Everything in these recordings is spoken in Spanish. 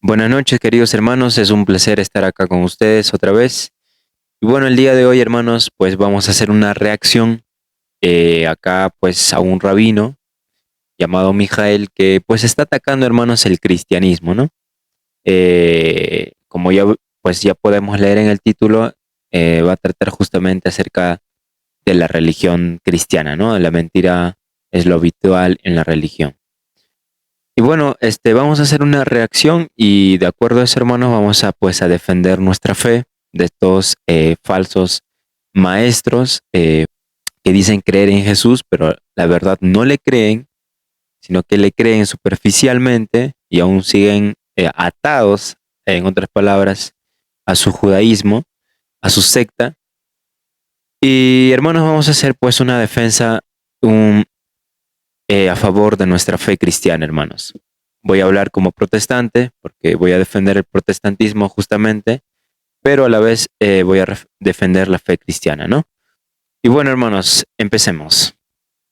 Buenas noches, queridos hermanos. Es un placer estar acá con ustedes otra vez. Y bueno, el día de hoy, hermanos, pues vamos a hacer una reacción acá, pues, a un rabino llamado Mijael que, pues, está atacando, hermanos, el cristianismo, ¿no? Como ya, pues, ya podemos leer en el título, va a tratar justamente acerca de la religión cristiana, ¿no? La mentira es lo habitual en la religión. Y bueno, vamos a hacer una reacción y de acuerdo a eso, hermanos, vamos a pues a defender nuestra fe de estos falsos maestros que dicen creer en Jesús, pero la verdad no le creen, sino que le creen superficialmente y aún siguen atados, en otras palabras, a su judaísmo, a su secta. Y hermanos, vamos a hacer pues una defensa, a favor de nuestra fe cristiana, hermanos. Voy a hablar como protestante, porque voy a defender el protestantismo justamente, pero a la vez voy a defender la fe cristiana, ¿no? Y bueno, hermanos, empecemos.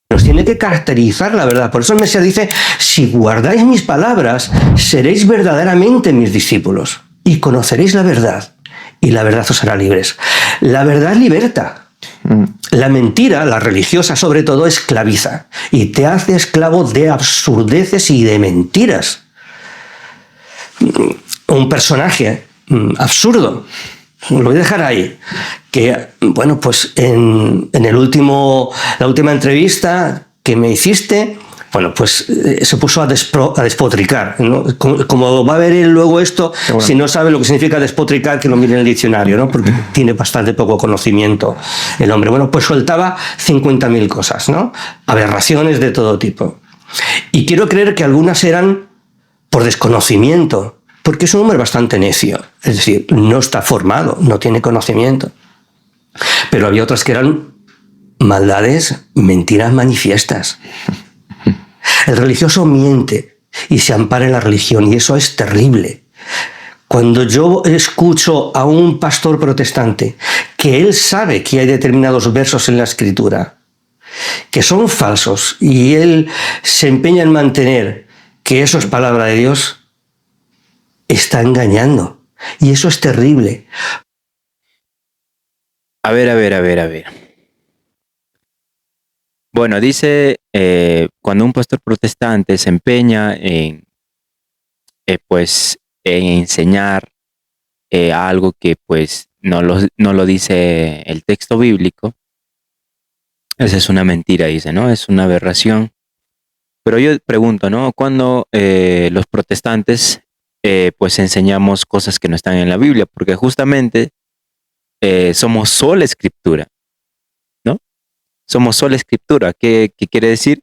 Nos tiene que caracterizar la verdad. Por eso el Mesías dice, si guardáis mis palabras, seréis verdaderamente mis discípulos y conoceréis la verdad y la verdad os hará libres. La verdad liberta. La mentira, la religiosa sobre todo, esclaviza y te hace esclavo de absurdeces y de mentiras. Un personaje absurdo, lo voy a dejar ahí, que, bueno, pues la última entrevista que me hiciste, bueno, pues se puso a despotricar, ¿no? Como va a ver él luego esto, bueno, si no sabe lo que significa despotricar, que lo mire en el diccionario, ¿no? Porque tiene bastante poco conocimiento el hombre. Bueno, pues soltaba 50.000 cosas, ¿no? Aberraciones de todo tipo. Y quiero creer que algunas eran por desconocimiento, porque es un hombre bastante necio, es decir, no está formado, no tiene conocimiento. Pero había otras que eran maldades, mentiras manifiestas. El religioso miente y se ampara en la religión, y eso es terrible. Cuando yo escucho a un pastor protestante que él sabe que hay determinados versos en la Escritura que son falsos y él se empeña en mantener que eso es palabra de Dios, está engañando. Y eso es terrible. A ver. Bueno, dice, cuando un pastor protestante se empeña pues, en enseñar algo que pues no lo dice el texto bíblico, esa es una mentira, dice, ¿no? Es una aberración. Pero yo pregunto, ¿no? Cuando los protestantes pues enseñamos cosas que no están en la Biblia, porque justamente somos sola escritura, ¿no? Somos sola escritura. ¿Qué quiere decir?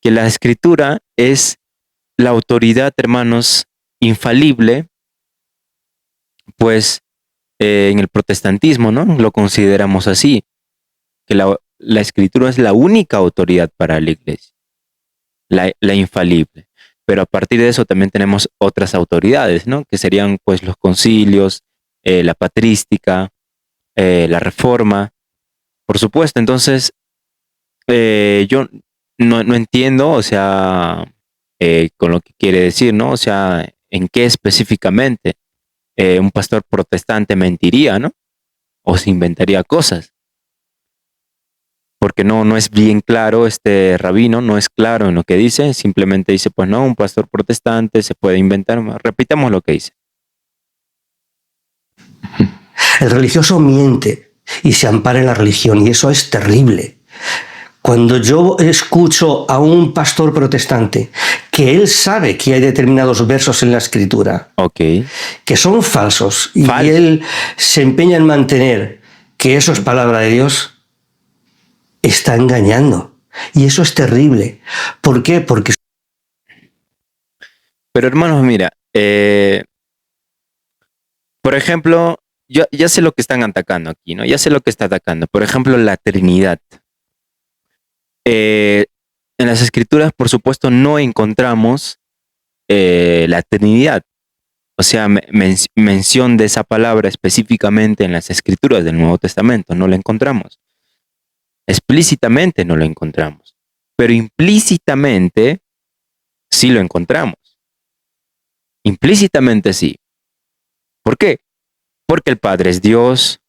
Que la escritura es la autoridad, hermanos, infalible, pues en el protestantismo, ¿no? Lo consideramos así, que la escritura es la única autoridad para la iglesia, la infalible. Pero a partir de eso también tenemos otras autoridades, ¿no? Que serían pues los concilios, la patrística, la reforma, por supuesto. Entonces, yo no entiendo, o sea, con lo que quiere decir, ¿no? O sea, en qué específicamente un pastor protestante mentiría, ¿no? O se inventaría cosas. Porque no es bien claro, este rabino no es claro en lo que dice, simplemente dice, pues no, un pastor protestante se puede inventar. Repitamos lo que dice. El religioso miente y se ampara en la religión, y eso es terrible. Cuando yo escucho a un pastor protestante que él sabe que hay determinados versos en la Escritura que son falsos y él se empeña en mantener que eso es palabra de Dios, está engañando. Y eso es terrible. ¿Por qué? Porque... Pero hermanos, mira, por ejemplo, yo ya sé lo que están atacando aquí, ¿no? Ya sé lo que está atacando. Por ejemplo, la Trinidad. En las escrituras, por supuesto, no encontramos la Trinidad. O sea, mención de esa palabra específicamente en las escrituras del Nuevo Testamento, no la encontramos. Explícitamente no lo encontramos, pero implícitamente sí lo encontramos. Implícitamente sí. ¿Por qué? Porque el Padre es Dios.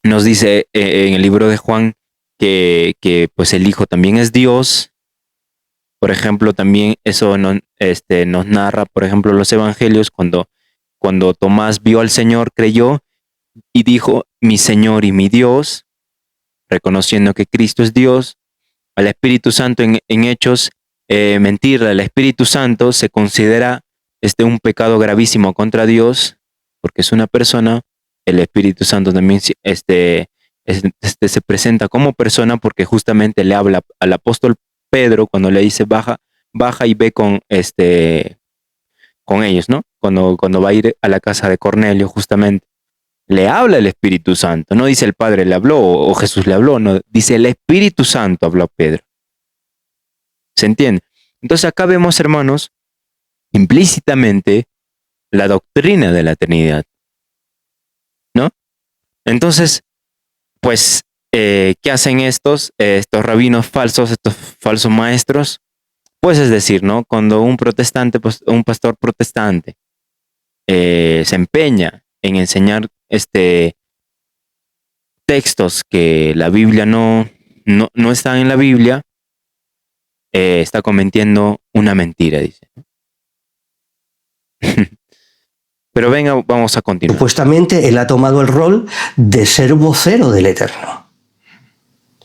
Nos dice en el libro de Juan que pues el Hijo también es Dios. Por ejemplo, también eso nos narra, por ejemplo, los evangelios cuando Tomás vio al Señor, creyó y dijo, mi Señor y mi Dios, reconociendo que Cristo es Dios. Al Espíritu Santo en Hechos, mentir al Espíritu Santo se considera un pecado gravísimo contra Dios, porque es una persona. El Espíritu Santo también se presenta como persona porque justamente le habla al apóstol Pedro cuando le dice baja y ve con ellos, ¿no? Cuando va a ir a la casa de Cornelio, justamente le habla el Espíritu Santo, no dice el Padre le habló o Jesús le habló, no, dice el Espíritu Santo habló a Pedro. ¿Se entiende? Entonces acá vemos, hermanos, implícitamente la doctrina de la Trinidad, ¿no? Entonces, pues, ¿qué hacen estos rabinos falsos, estos falsos maestros? Pues es decir, ¿no? Cuando un protestante, pues, un pastor protestante se empeña en enseñar textos que la Biblia no están en la Biblia, está cometiendo una mentira, dice. Pero venga, vamos a continuar. Supuestamente él ha tomado el rol de ser vocero del Eterno.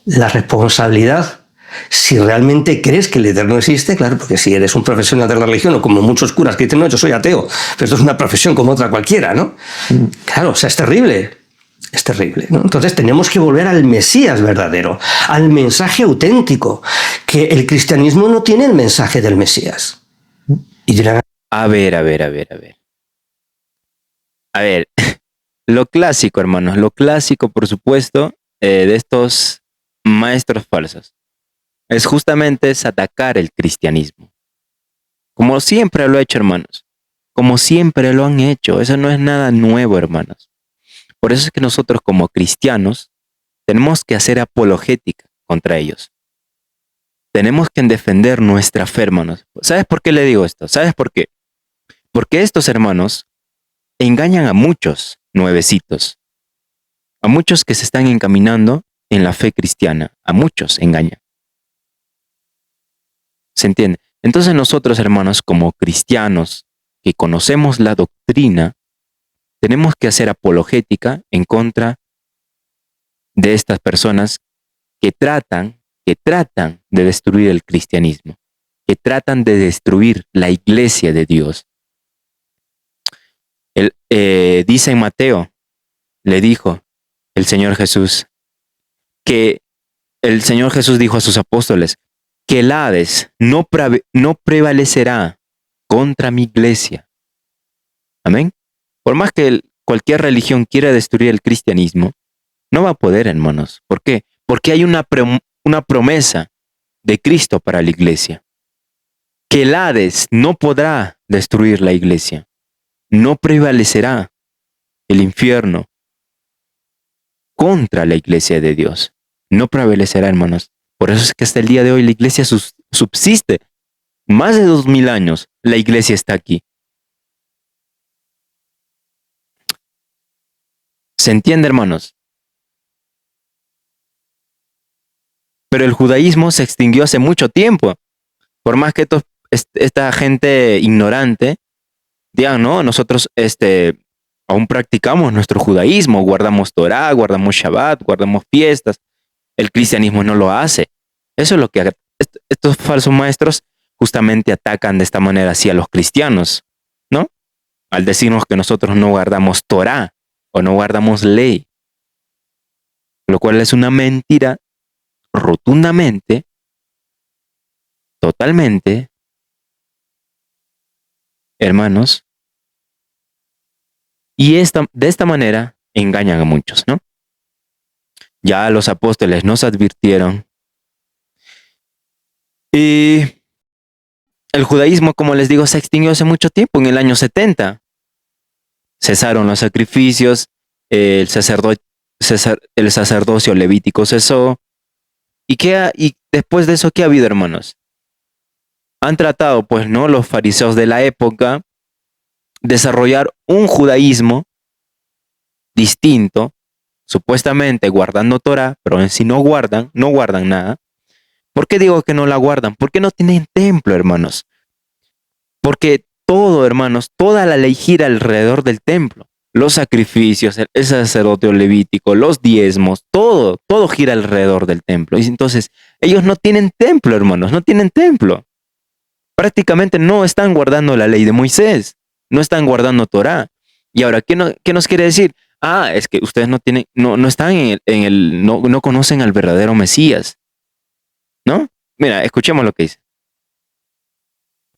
La responsabilidad, si realmente crees que el Eterno existe, claro, porque si eres un profesional de la religión o como muchos curas que dicen, no, yo soy ateo, pero esto es una profesión como otra cualquiera, ¿no? Claro, o sea, es terrible. Es terrible, ¿no? Entonces tenemos que volver al Mesías verdadero, al mensaje auténtico, que el cristianismo no tiene el mensaje del Mesías. Y dirán, A ver. Lo clásico, hermanos, lo clásico, por supuesto, de estos maestros falsos, es justamente atacar el cristianismo. Como siempre lo he hecho, hermanos. Como siempre lo han hecho. Eso no es nada nuevo, hermanos. Por eso es que nosotros como cristianos tenemos que hacer apologética contra ellos. Tenemos que defender nuestra fe, hermanos. ¿Sabes por qué le digo esto? ¿Sabes por qué? Porque estos hermanos engañan a muchos nuevecitos, a muchos que se están encaminando en la fe cristiana, a muchos engañan. ¿Se entiende? Entonces nosotros, hermanos, como cristianos que conocemos la doctrina, tenemos que hacer apologética en contra de estas personas que tratan de destruir el cristianismo, que tratan de destruir la iglesia de Dios. Dice en Mateo, le dijo el Señor Jesús, que el Señor Jesús dijo a sus apóstoles, que el Hades no prevalecerá contra mi iglesia. Amén. Por más que cualquier religión quiera destruir el cristianismo, no va a poder, hermanos. ¿Por qué? Porque hay una promesa de Cristo para la iglesia. Que el Hades no podrá destruir la iglesia. No prevalecerá el infierno contra la iglesia de Dios. No prevalecerá, hermanos. Por eso es que hasta el día de hoy la iglesia subsiste. Más de 2000 años la iglesia está aquí. ¿Se entiende, hermanos? Pero el judaísmo se extinguió hace mucho tiempo. Por más que esta gente ignorante digan, no, nosotros aún practicamos nuestro judaísmo, guardamos Torah, guardamos Shabbat, guardamos fiestas. El cristianismo no lo hace. Eso es lo que estos falsos maestros justamente atacan de esta manera así a los cristianos, ¿no? Al decirnos que nosotros no guardamos Torah o no guardamos ley, lo cual es una mentira rotundamente, totalmente, hermanos, y de esta manera engañan a muchos, ¿no? Ya los apóstoles nos advirtieron. Y el judaísmo, como les digo, se extinguió hace mucho tiempo, en el año 70. Cesaron los sacrificios, el sacerdocio levítico cesó. Y después de eso, ¿qué ha habido, hermanos? Han tratado, pues, ¿no? Los fariseos de la época desarrollar un judaísmo distinto, supuestamente guardando Torah, pero en sí no guardan nada. ¿Por qué digo que no la guardan? Porque no tienen templo, hermanos. Porque todo, hermanos, toda la ley gira alrededor del templo. Los sacrificios, el sacerdocio levítico, los diezmos, todo gira alrededor del templo. Y entonces, ellos no tienen templo, hermanos, no tienen templo. Prácticamente no están guardando la ley de Moisés, no están guardando Torah. Y ahora, ¿qué nos quiere decir? Ah, es que ustedes no están no conocen al verdadero Mesías, ¿no? Mira, escuchemos lo que dice.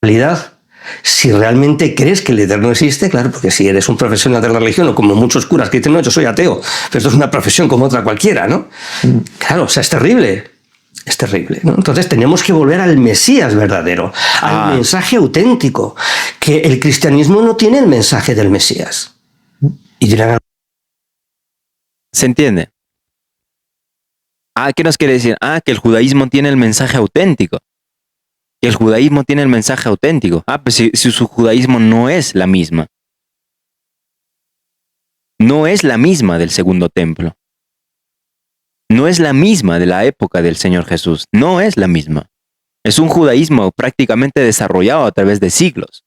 Realidad, si realmente crees que el Eterno existe, claro, porque si eres un profesional de la religión, o como muchos curas que dicen, no, yo soy ateo, pero esto es una profesión como otra cualquiera, ¿no? Claro, o sea, es terrible. Es terrible, ¿no? Entonces tenemos que volver al Mesías verdadero, al mensaje auténtico, que el cristianismo no tiene el mensaje del Mesías. Y dirán, ¿se entiende? ¿Qué nos quiere decir? Que el judaísmo tiene el mensaje auténtico. Que el judaísmo tiene el mensaje auténtico. Pues si su judaísmo no es la misma. No es la misma del segundo templo. No es la misma de la época del Señor Jesús. No es la misma. Es un judaísmo prácticamente desarrollado a través de siglos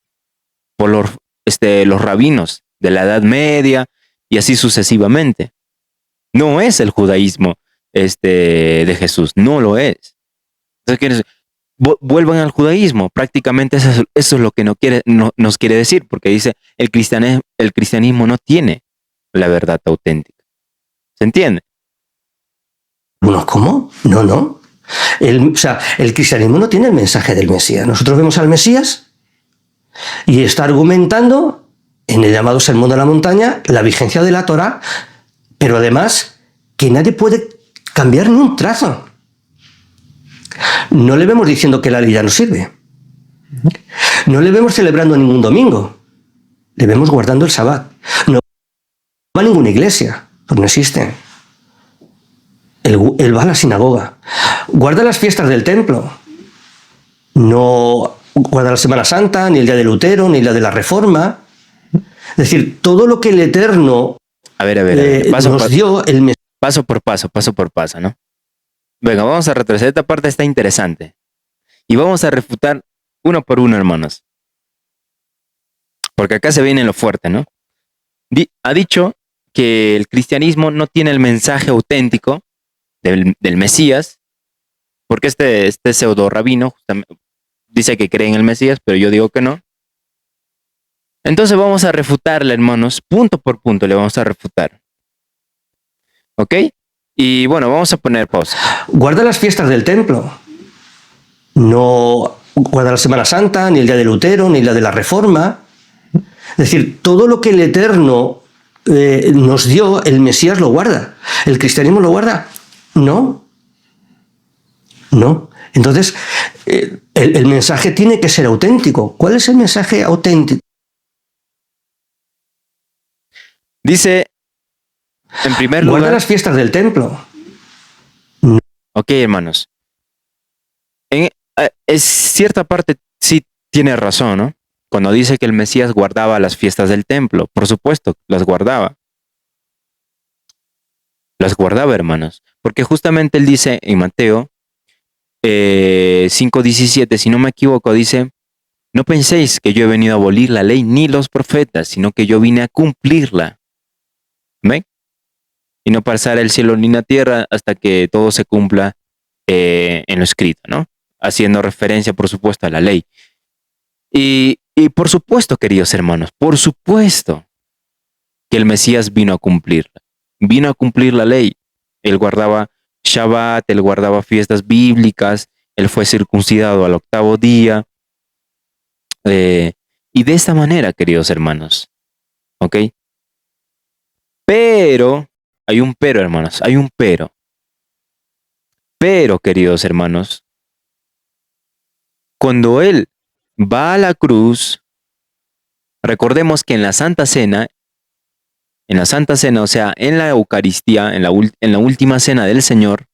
por los rabinos de la Edad Media y así sucesivamente. No es el judaísmo de Jesús, no lo es. Entonces, vuelvan al judaísmo. Prácticamente eso es lo que nos quiere decir, porque dice el cristianismo no tiene la verdad auténtica. ¿Se entiende? Bueno, ¿cómo? No. El cristianismo no tiene el mensaje del Mesías. Nosotros vemos al Mesías y está argumentando en el llamado Sermón de la Montaña la vigencia de la Torá, pero además que nadie puede cambiar ni un trazo. No le vemos diciendo que la ley ya no sirve. No le vemos celebrando ningún domingo. Le vemos guardando el Sabbat. No va a ninguna iglesia, pues no existen. Él va a la sinagoga. Guarda las fiestas del templo. No guarda la Semana Santa, ni el día de Lutero, ni la de la Reforma. Es decir, todo lo que el Eterno nos dio, paso por paso, ¿no? Venga, vamos a retroceder. Esta parte está interesante. Y vamos a refutar uno por uno, hermanos. Porque acá se viene lo fuerte, ¿no? Ha dicho que el cristianismo no tiene el mensaje auténtico del Mesías, porque este pseudo rabino dice que cree en el Mesías, pero yo digo que no. Entonces vamos a refutarle, hermanos, punto por punto le vamos a refutar. ¿Ok? Y bueno, vamos a poner pausa. Guarda las fiestas del templo. No guarda la Semana Santa, ni el día de Lutero, ni la de la Reforma. Es decir, todo lo que el Eterno nos dio, el Mesías lo guarda. ¿El cristianismo lo guarda? No. Entonces, el mensaje tiene que ser auténtico. ¿Cuál es el mensaje auténtico? Dice, en primer lugar... Guarda las fiestas del templo. No. Ok, hermanos. Es cierta parte sí tiene razón, ¿no? Cuando dice que el Mesías guardaba las fiestas del templo. Por supuesto, las guardaba. Las guardaba, hermanos. Porque justamente él dice en Mateo 5:17, si no me equivoco, dice: no penséis que yo he venido a abolir la ley ni los profetas, sino que yo vine a cumplirla. ¿Ven? Y no pasará el cielo ni la tierra hasta que todo se cumpla en lo escrito, ¿no? Haciendo referencia, por supuesto, a la ley. Y por supuesto, queridos hermanos, por supuesto que el Mesías vino a cumplirla. Vino a cumplir la ley. Él guardaba Shabbat, él guardaba fiestas bíblicas, él fue circuncidado al 8º día. Y de esta manera, queridos hermanos, ¿ok? Pero, hay un pero, hermanos, hay un pero. Pero, queridos hermanos, cuando él va a la cruz, recordemos que en la Santa Cena, o sea, en la Eucaristía, en la última cena del Señor,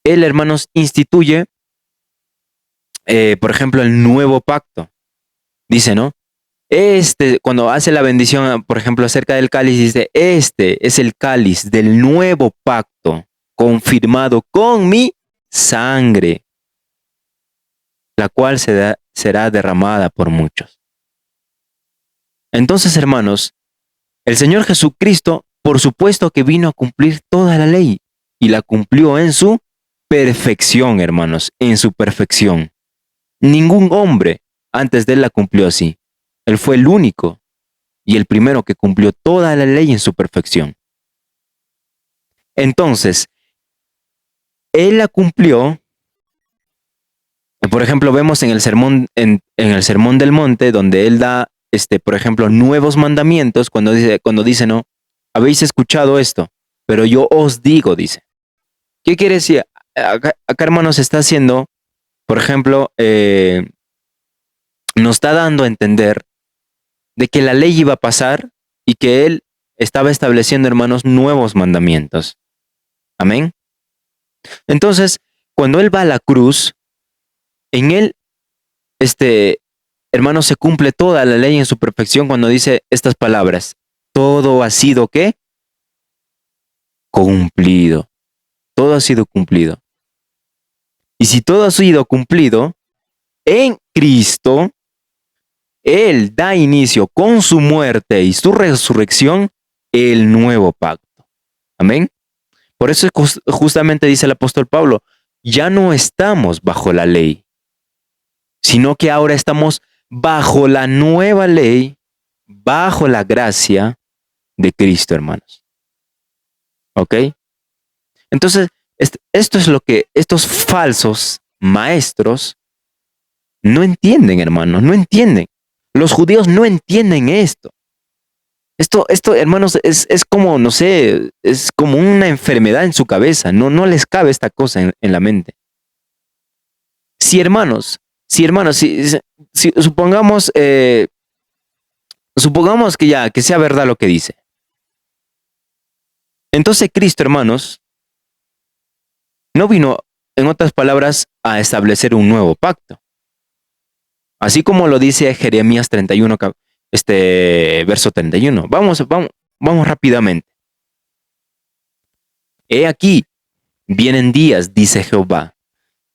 él, hermanos, instituye, por ejemplo, el nuevo pacto. Dice, ¿no? cuando hace la bendición, por ejemplo, acerca del cáliz, dice, este es el cáliz del nuevo pacto, confirmado con mi sangre, la cual será derramada por muchos. Entonces, hermanos, el Señor Jesucristo, por supuesto que vino a cumplir toda la ley y la cumplió en su perfección, hermanos, en su perfección. Ningún hombre antes de él la cumplió así. Él fue el único y el primero que cumplió toda la ley en su perfección. Entonces, él la cumplió. Por ejemplo, vemos en el sermón, en el sermón del monte, donde él da, por ejemplo, nuevos mandamientos, cuando dice, no, habéis escuchado esto, pero yo os digo, dice. ¿Qué quiere decir? Acá, hermanos, está haciendo, por ejemplo, nos está dando a entender de que la ley iba a pasar y que él estaba estableciendo, hermanos, nuevos mandamientos. Amén. Entonces, cuando él va a la cruz, en él, hermano, se cumple toda la ley en su perfección cuando dice estas palabras. Todo ha sido, ¿qué? Cumplido. Todo ha sido cumplido. Y si todo ha sido cumplido, en Cristo, Él da inicio con su muerte y su resurrección, el nuevo pacto. Amén. Por eso justamente dice el apóstol Pablo, ya no estamos bajo la ley, sino que ahora estamos bajo la nueva ley, bajo la gracia de Cristo, hermanos. ¿Ok? Entonces, esto es lo que estos falsos maestros no entienden, hermanos, no entienden. Los judíos no entienden esto. Esto, hermanos, es como, no sé, es como una enfermedad en su cabeza. No les cabe esta cosa en la mente. Si supongamos que sea verdad lo que dice. Entonces Cristo, hermanos, no vino, en otras palabras, a establecer un nuevo pacto. Así como lo dice Jeremías 31, verso 31. Vamos rápidamente. He aquí, vienen días, dice Jehová,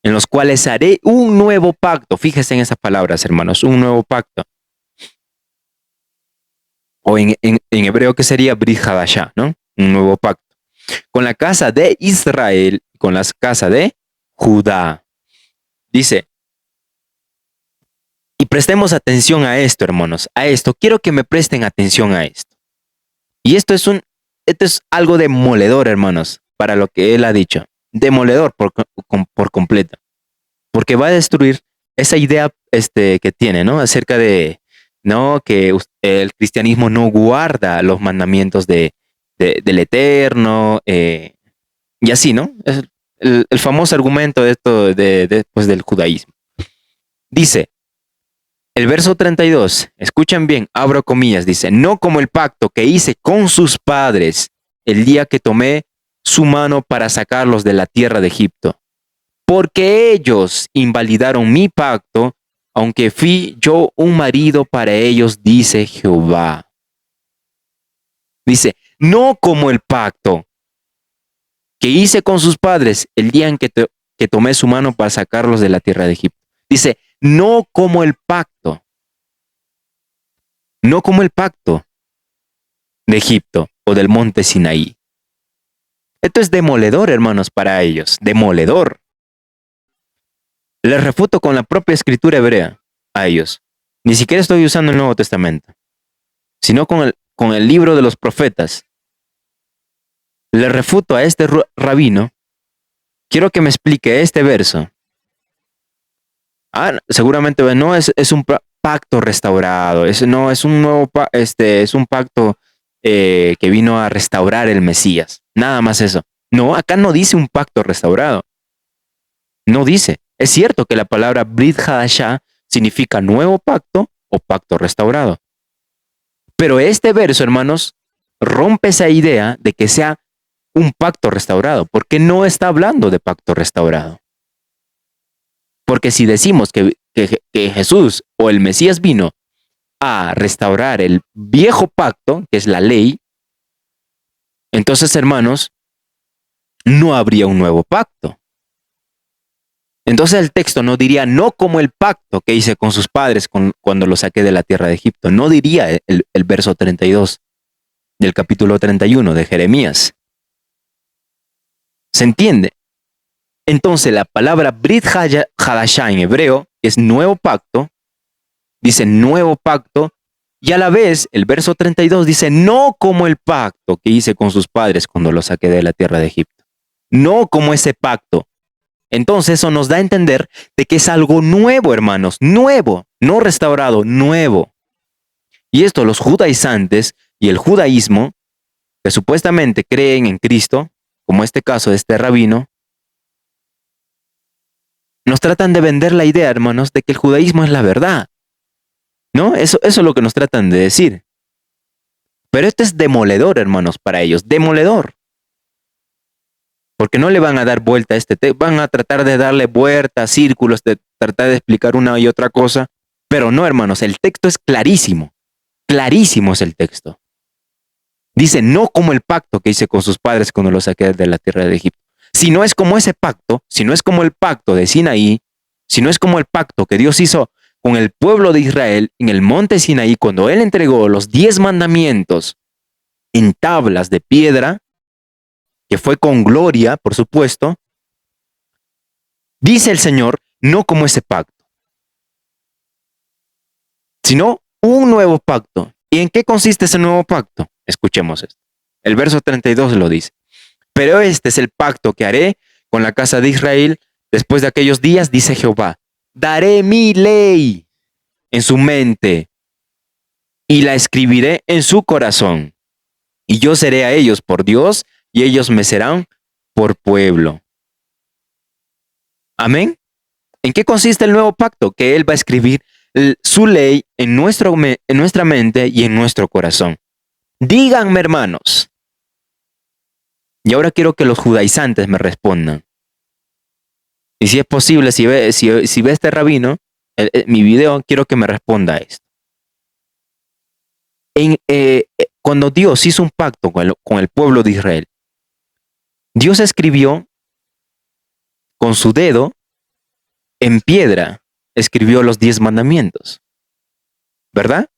en los cuales haré un nuevo pacto. Fíjense en esas palabras, hermanos, un nuevo pacto. O en hebreo, que sería Brit Hadashah, ¿no? Un nuevo pacto. Con la casa de Israel, con la casa de Judá. Dice, y prestemos atención a esto, hermanos, a esto. Quiero que me presten atención a esto. Y esto es algo demoledor, hermanos, para lo que él ha dicho. Demoledor por completo. Porque va a destruir esa idea que tiene, ¿no? Acerca de, ¿no? Que el cristianismo no guarda los mandamientos del Eterno, y así, ¿no? Es el famoso argumento de esto pues, del judaísmo. Dice, el verso 32, escuchen bien, abro comillas, dice, no como el pacto que hice con sus padres el día que tomé su mano para sacarlos de la tierra de Egipto, porque ellos invalidaron mi pacto, aunque fui yo un marido para ellos, dice Jehová. Dice, no como el pacto que hice con sus padres el día en que tomé su mano para sacarlos de la tierra de Egipto. Dice, no como el pacto. No como el pacto de Egipto o del monte Sinaí. Esto es demoledor, hermanos, para ellos. Demoledor. Les refuto con la propia escritura hebrea a ellos. Ni siquiera estoy usando el Nuevo Testamento, sino con el libro de los profetas. Le refuto a este rabino. Quiero que me explique este verso. Seguramente no es un pacto restaurado. Es un nuevo es un pacto que vino a restaurar el Mesías. Nada más eso. No, acá no dice un pacto restaurado. No dice. Es cierto que la palabra Brit Hadashah significa nuevo pacto o pacto restaurado. Pero este verso, hermanos, rompe esa idea de que sea un pacto restaurado, porque no está hablando de pacto restaurado. Porque si decimos que Jesús o el Mesías vino a restaurar el viejo pacto, que es la ley, entonces, hermanos, no habría un nuevo pacto. Entonces el texto no diría, no como el pacto que hice con sus padres cuando los saqué de la tierra de Egipto. No diría el verso 32 del capítulo 31 de Jeremías. ¿Se entiende? Entonces la palabra Brit Hadashah en hebreo, que es nuevo pacto, dice nuevo pacto, y a la vez el verso 32 dice, no como el pacto que hice con sus padres cuando los saqué de la tierra de Egipto. No como ese pacto. Entonces eso nos da a entender de que es algo nuevo, hermanos, nuevo, no restaurado, nuevo. Y esto los judaizantes y el judaísmo, que supuestamente creen en Cristo, como este caso de este rabino, nos tratan de vender la idea, hermanos, de que el judaísmo es la verdad. ¿No? Eso es lo que nos tratan de decir. Pero esto es demoledor, hermanos, para ellos, demoledor. Porque no le van a dar vuelta a este texto, van a tratar de darle vueltas, círculos, de tratar de explicar una y otra cosa. Pero no, hermanos, el texto es clarísimo. Clarísimo es el texto. Dice, no como el pacto que hice con sus padres cuando los saqué de la tierra de Egipto. Si no es como ese pacto, si no es como el pacto de Sinaí, si no es como el pacto que Dios hizo con el pueblo de Israel en el monte Sinaí cuando Él entregó los 10 mandamientos en tablas de piedra, que fue con gloria, por supuesto, dice el Señor, no como ese pacto, sino un nuevo pacto. ¿Y en qué consiste ese nuevo pacto? Escuchemos esto. El verso 32 lo dice. Pero este es el pacto que haré con la casa de Israel después de aquellos días, dice Jehová. Daré mi ley en su mente y la escribiré en su corazón. Y yo seré a ellos por Dios y ellos me serán por pueblo. Amén. ¿En qué consiste el nuevo pacto? Que Él va a escribir su ley en nuestra mente y en nuestro corazón. Díganme, hermanos. Y ahora quiero que los judaizantes me respondan. Y si es posible, si ve este rabino, mi video, quiero que me responda a esto. Cuando Dios hizo un pacto con el pueblo de Israel, Dios escribió con su dedo en piedra, escribió los 10 mandamientos. ¿Verdad?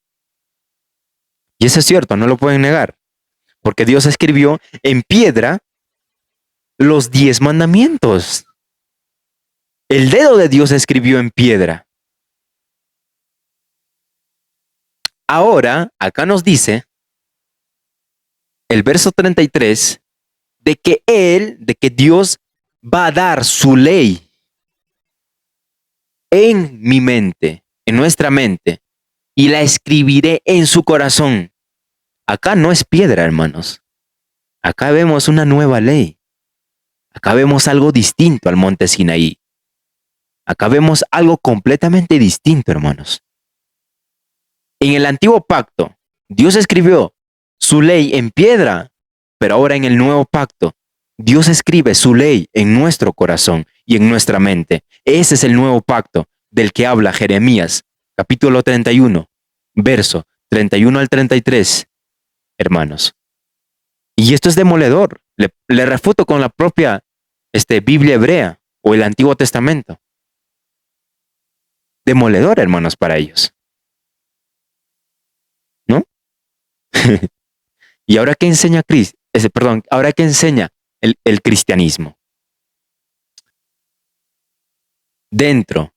Y eso es cierto, no lo pueden negar. Porque Dios escribió en piedra los 10 mandamientos. El dedo de Dios escribió en piedra. Ahora, acá nos dice el verso 33 de que Dios va a dar su ley en mi mente, en nuestra mente, y la escribiré en su corazón. Acá no es piedra, hermanos. Acá vemos una nueva ley. Acá vemos algo distinto al monte Sinaí. Acá vemos algo completamente distinto, hermanos. En el antiguo pacto, Dios escribió su ley en piedra, pero ahora en el nuevo pacto, Dios escribe su ley en nuestro corazón y en nuestra mente. Ese es el nuevo pacto del que habla Jeremías, capítulo 31, verso 31 al 33, hermanos. Y esto es demoledor. Le refuto con la propia Biblia hebrea o el Antiguo Testamento. Demoledor, hermanos, para ellos. ¿No? ¿Y ahora qué enseña ahora qué enseña el cristianismo? Dentro,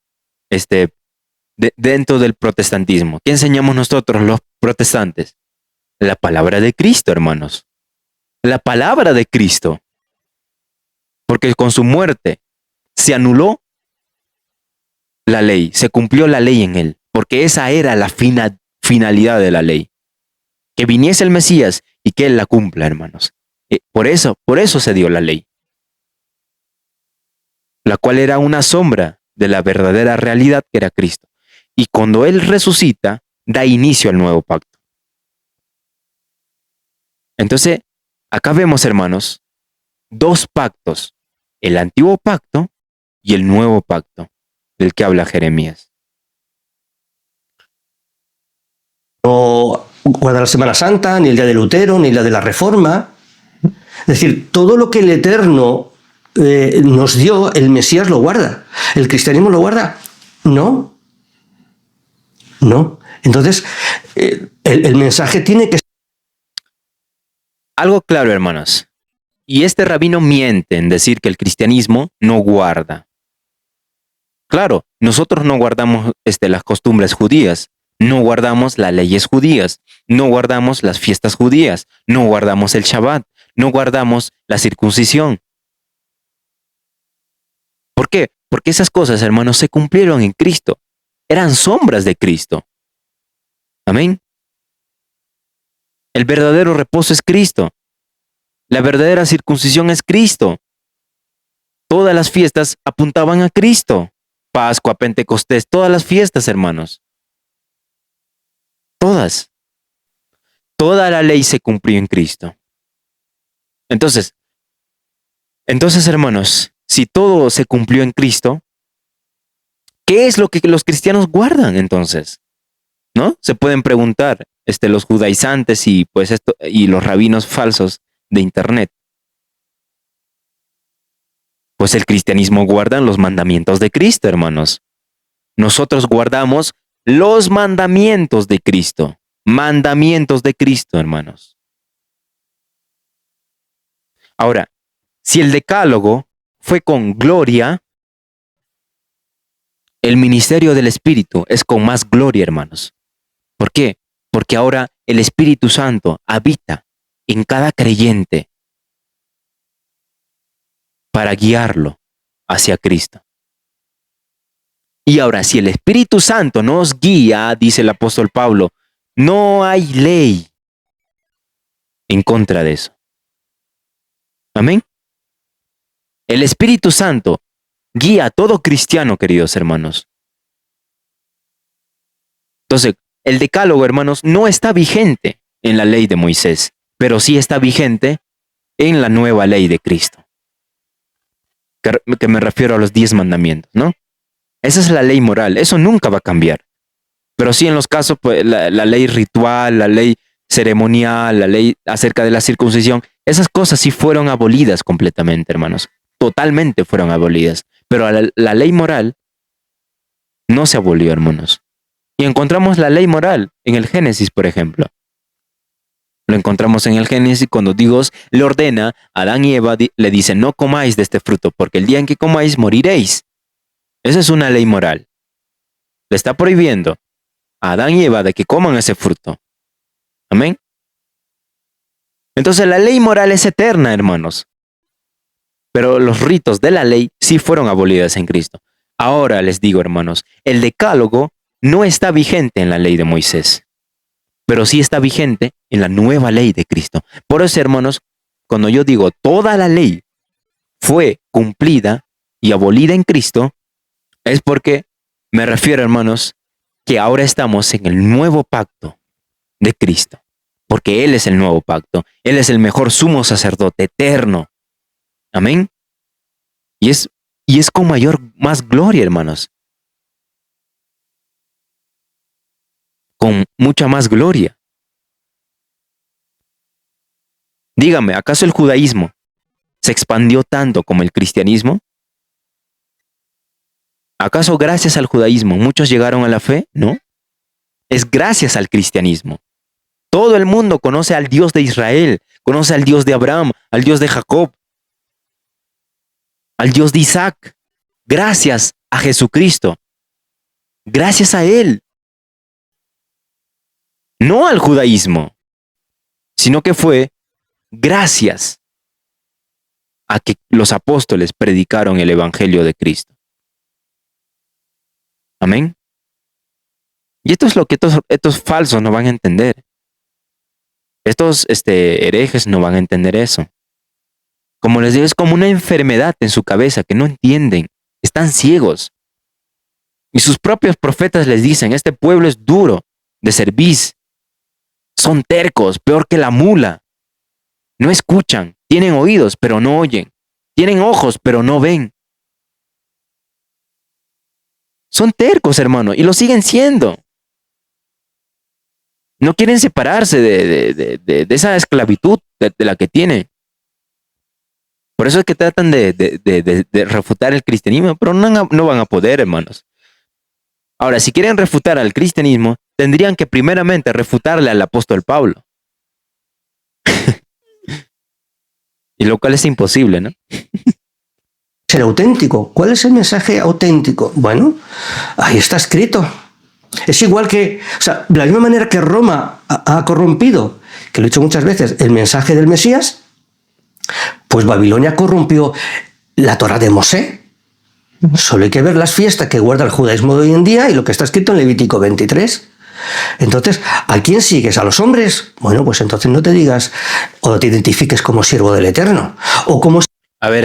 dentro del protestantismo. ¿Qué enseñamos nosotros los protestantes? La palabra de Cristo, hermanos. La palabra de Cristo. Porque con su muerte se anuló la ley, se cumplió la ley en él, porque esa era la finalidad de la ley. Que viniese el Mesías y que él la cumpla, hermanos. Por eso se dio la ley, la cual era una sombra de la verdadera realidad que era Cristo. Y cuando él resucita, da inicio al nuevo pacto. Entonces, acá vemos, hermanos, dos pactos, el antiguo pacto y el nuevo pacto del que habla Jeremías. no guarda la Semana Santa, ni el día de Lutero, ni la de la Reforma. Es decir, todo lo que el Eterno nos dio, el Mesías lo guarda. ¿El cristianismo lo guarda? No. No. Entonces, el mensaje tiene que ser... Algo claro, hermanos. Y este rabino miente en decir que el cristianismo no guarda. Claro, nosotros no guardamos las costumbres judías, no guardamos las leyes judías, no guardamos las fiestas judías, no guardamos el Shabbat, no guardamos la circuncisión. ¿Por qué? Porque esas cosas, hermanos, se cumplieron en Cristo. Eran sombras de Cristo. Amén. El verdadero reposo es Cristo. La verdadera circuncisión es Cristo. Todas las fiestas apuntaban a Cristo. Pascua, Pentecostés, todas las fiestas, hermanos. Todas. Toda la ley se cumplió en Cristo. Entonces, hermanos, si todo se cumplió en Cristo, ¿qué es lo que los cristianos guardan entonces? ¿No? Se pueden preguntar los judaizantes y los rabinos falsos de internet. Pues el cristianismo guarda los mandamientos de Cristo, hermanos. Nosotros guardamos los mandamientos de Cristo. Mandamientos de Cristo, hermanos. Ahora, si el decálogo fue con gloria, el ministerio del Espíritu es con más gloria, hermanos. ¿Por qué? Porque ahora el Espíritu Santo habita en cada creyente para guiarlo hacia Cristo. Y ahora, si el Espíritu Santo nos guía, dice el apóstol Pablo, no hay ley en contra de eso. Amén. El Espíritu Santo guía a todo cristiano, queridos hermanos. Entonces, el decálogo, hermanos, no está vigente en la ley de Moisés, pero sí está vigente en la nueva ley de Cristo. Que me refiero a los 10 mandamientos, ¿no? Esa es la ley moral, eso nunca va a cambiar. Pero sí en los casos, pues, la ley ritual, la ley ceremonial, la ley acerca de la circuncisión, esas cosas sí fueron abolidas completamente, hermanos. Totalmente fueron abolidas. Pero la ley moral no se abolió, hermanos. Y encontramos la ley moral en el Génesis, por ejemplo. Lo encontramos en el Génesis cuando Dios le ordena a Adán y Eva, le dice, no comáis de este fruto, porque el día en que comáis moriréis. Esa es una ley moral. Le está prohibiendo a Adán y Eva de que coman ese fruto. Amén. Entonces la ley moral es eterna, hermanos. Pero los ritos de la ley sí fueron abolidas en Cristo. Ahora les digo, hermanos, el decálogo no está vigente en la ley de Moisés, pero sí está vigente en la nueva ley de Cristo. Por eso, hermanos, cuando yo digo toda la ley fue cumplida y abolida en Cristo, es porque me refiero, hermanos, que ahora estamos en el nuevo pacto de Cristo, porque Él es el nuevo pacto, Él es el mejor sumo sacerdote eterno. Amén. Y es con más gloria, hermanos. Con mucha más gloria. Dígame, ¿acaso el judaísmo se expandió tanto como el cristianismo? ¿Acaso gracias al judaísmo muchos llegaron a la fe? No. Es gracias al cristianismo. Todo el mundo conoce al Dios de Israel, conoce al Dios de Abraham, al Dios de Jacob, al Dios de Isaac. Gracias a Jesucristo. Gracias a Él. No al judaísmo, sino que fue gracias a que los apóstoles predicaron el evangelio de Cristo. Amén. Y esto es lo que estos falsos no van a entender. Estos herejes no van a entender eso. Como les digo, es como una enfermedad en su cabeza que no entienden. Están ciegos. Y sus propios profetas les dicen, este pueblo es duro de cerviz. Son tercos, peor que la mula. No escuchan, tienen oídos, pero no oyen. Tienen ojos, pero no ven. Son tercos, hermano, y lo siguen siendo. No quieren separarse de esa esclavitud de la que tienen. Por eso es que tratan de refutar el cristianismo, pero no van a poder, hermanos. Ahora, si quieren refutar al cristianismo, tendrían que primeramente refutarle al apóstol Pablo. Y lo cual es imposible, ¿no? Ser auténtico. ¿Cuál es el mensaje auténtico? Bueno, ahí está escrito. Es igual que, o sea, de la misma manera que Roma ha corrompido, que lo he dicho muchas veces, el mensaje del Mesías, pues Babilonia corrompió la Torá de Mosé. Solo hay que ver las fiestas que guarda el judaísmo de hoy en día y lo que está escrito en Levítico 23. Entonces, ¿a quién sigues? ¿A los hombres? Bueno, pues entonces no te digas o te identifiques como siervo del Eterno. O como... A ver.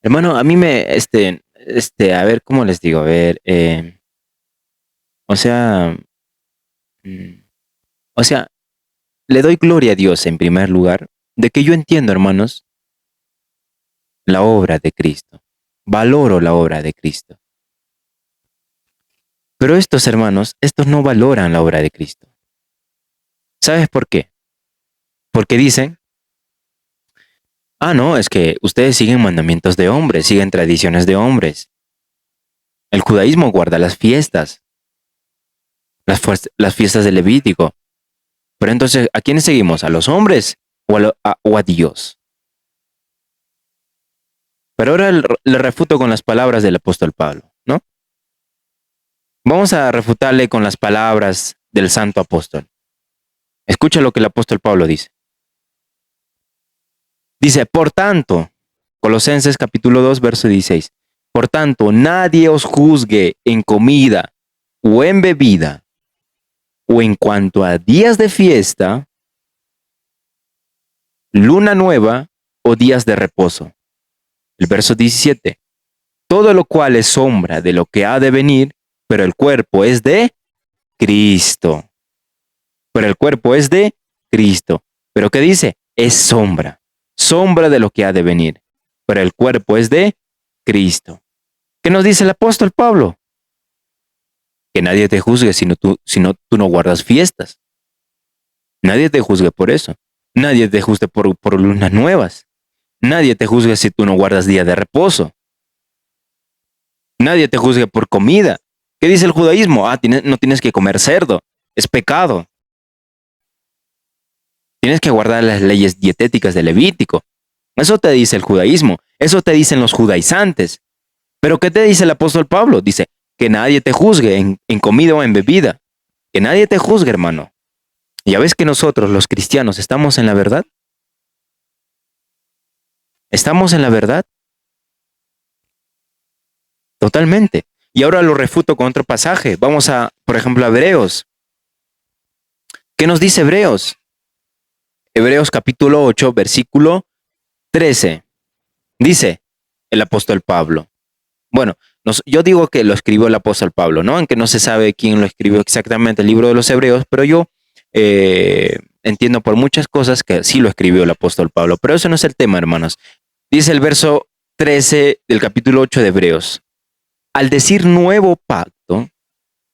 Hermano, a mí a ver, ¿cómo les digo? A ver, o sea, mm, o sea, le doy gloria a Dios en primer lugar de que yo entiendo, hermanos, la obra de Cristo. Valoro la obra de Cristo. Pero estos hermanos, estos no valoran la obra de Cristo. ¿Sabes por qué? Porque dicen, no, es que ustedes siguen mandamientos de hombres, siguen tradiciones de hombres. El judaísmo guarda las fiestas, las fiestas de Levítico. Pero entonces, ¿a quiénes seguimos? ¿A los hombres o a Dios? Pero ahora le refuto con las palabras del apóstol Pablo, ¿no? Vamos a refutarle con las palabras del santo apóstol. Escucha lo que el apóstol Pablo dice. Dice, por tanto, Colosenses capítulo 2, verso 16, por tanto, nadie os juzgue en comida o en bebida, o en cuanto a días de fiesta, luna nueva o días de reposo. El verso 17, todo lo cual es sombra de lo que ha de venir, pero el cuerpo es de Cristo. Pero el cuerpo es de Cristo. ¿Pero qué dice? Es sombra de lo que ha de venir, pero el cuerpo es de Cristo. ¿Qué nos dice el apóstol Pablo? Que nadie te juzgue si tú no guardas fiestas. Nadie te juzgue por eso. Nadie te juzgue por lunas nuevas. Nadie te juzgue si tú no guardas día de reposo. Nadie te juzgue por comida. ¿Qué dice el judaísmo? No tienes que comer cerdo. Es pecado. Tienes que guardar las leyes dietéticas de Levítico. Eso te dice el judaísmo. Eso te dicen los judaizantes. Pero ¿qué te dice el apóstol Pablo? Dice, que nadie te juzgue en comida o en bebida. Que nadie te juzgue, hermano. ¿Ya ves que nosotros, los cristianos, estamos en la verdad? ¿Estamos en la verdad? Totalmente. Y ahora lo refuto con otro pasaje. Vamos por ejemplo, a Hebreos. ¿Qué nos dice Hebreos? Hebreos capítulo 8, versículo 13. Dice el apóstol Pablo. Bueno, yo digo que lo escribió el apóstol Pablo, ¿no? Aunque no se sabe quién lo escribió exactamente el libro de los Hebreos, pero yo entiendo por muchas cosas que sí lo escribió el apóstol Pablo. Pero eso no es el tema, hermanos. Dice el verso 13 del capítulo 8 de Hebreos. Al decir nuevo pacto,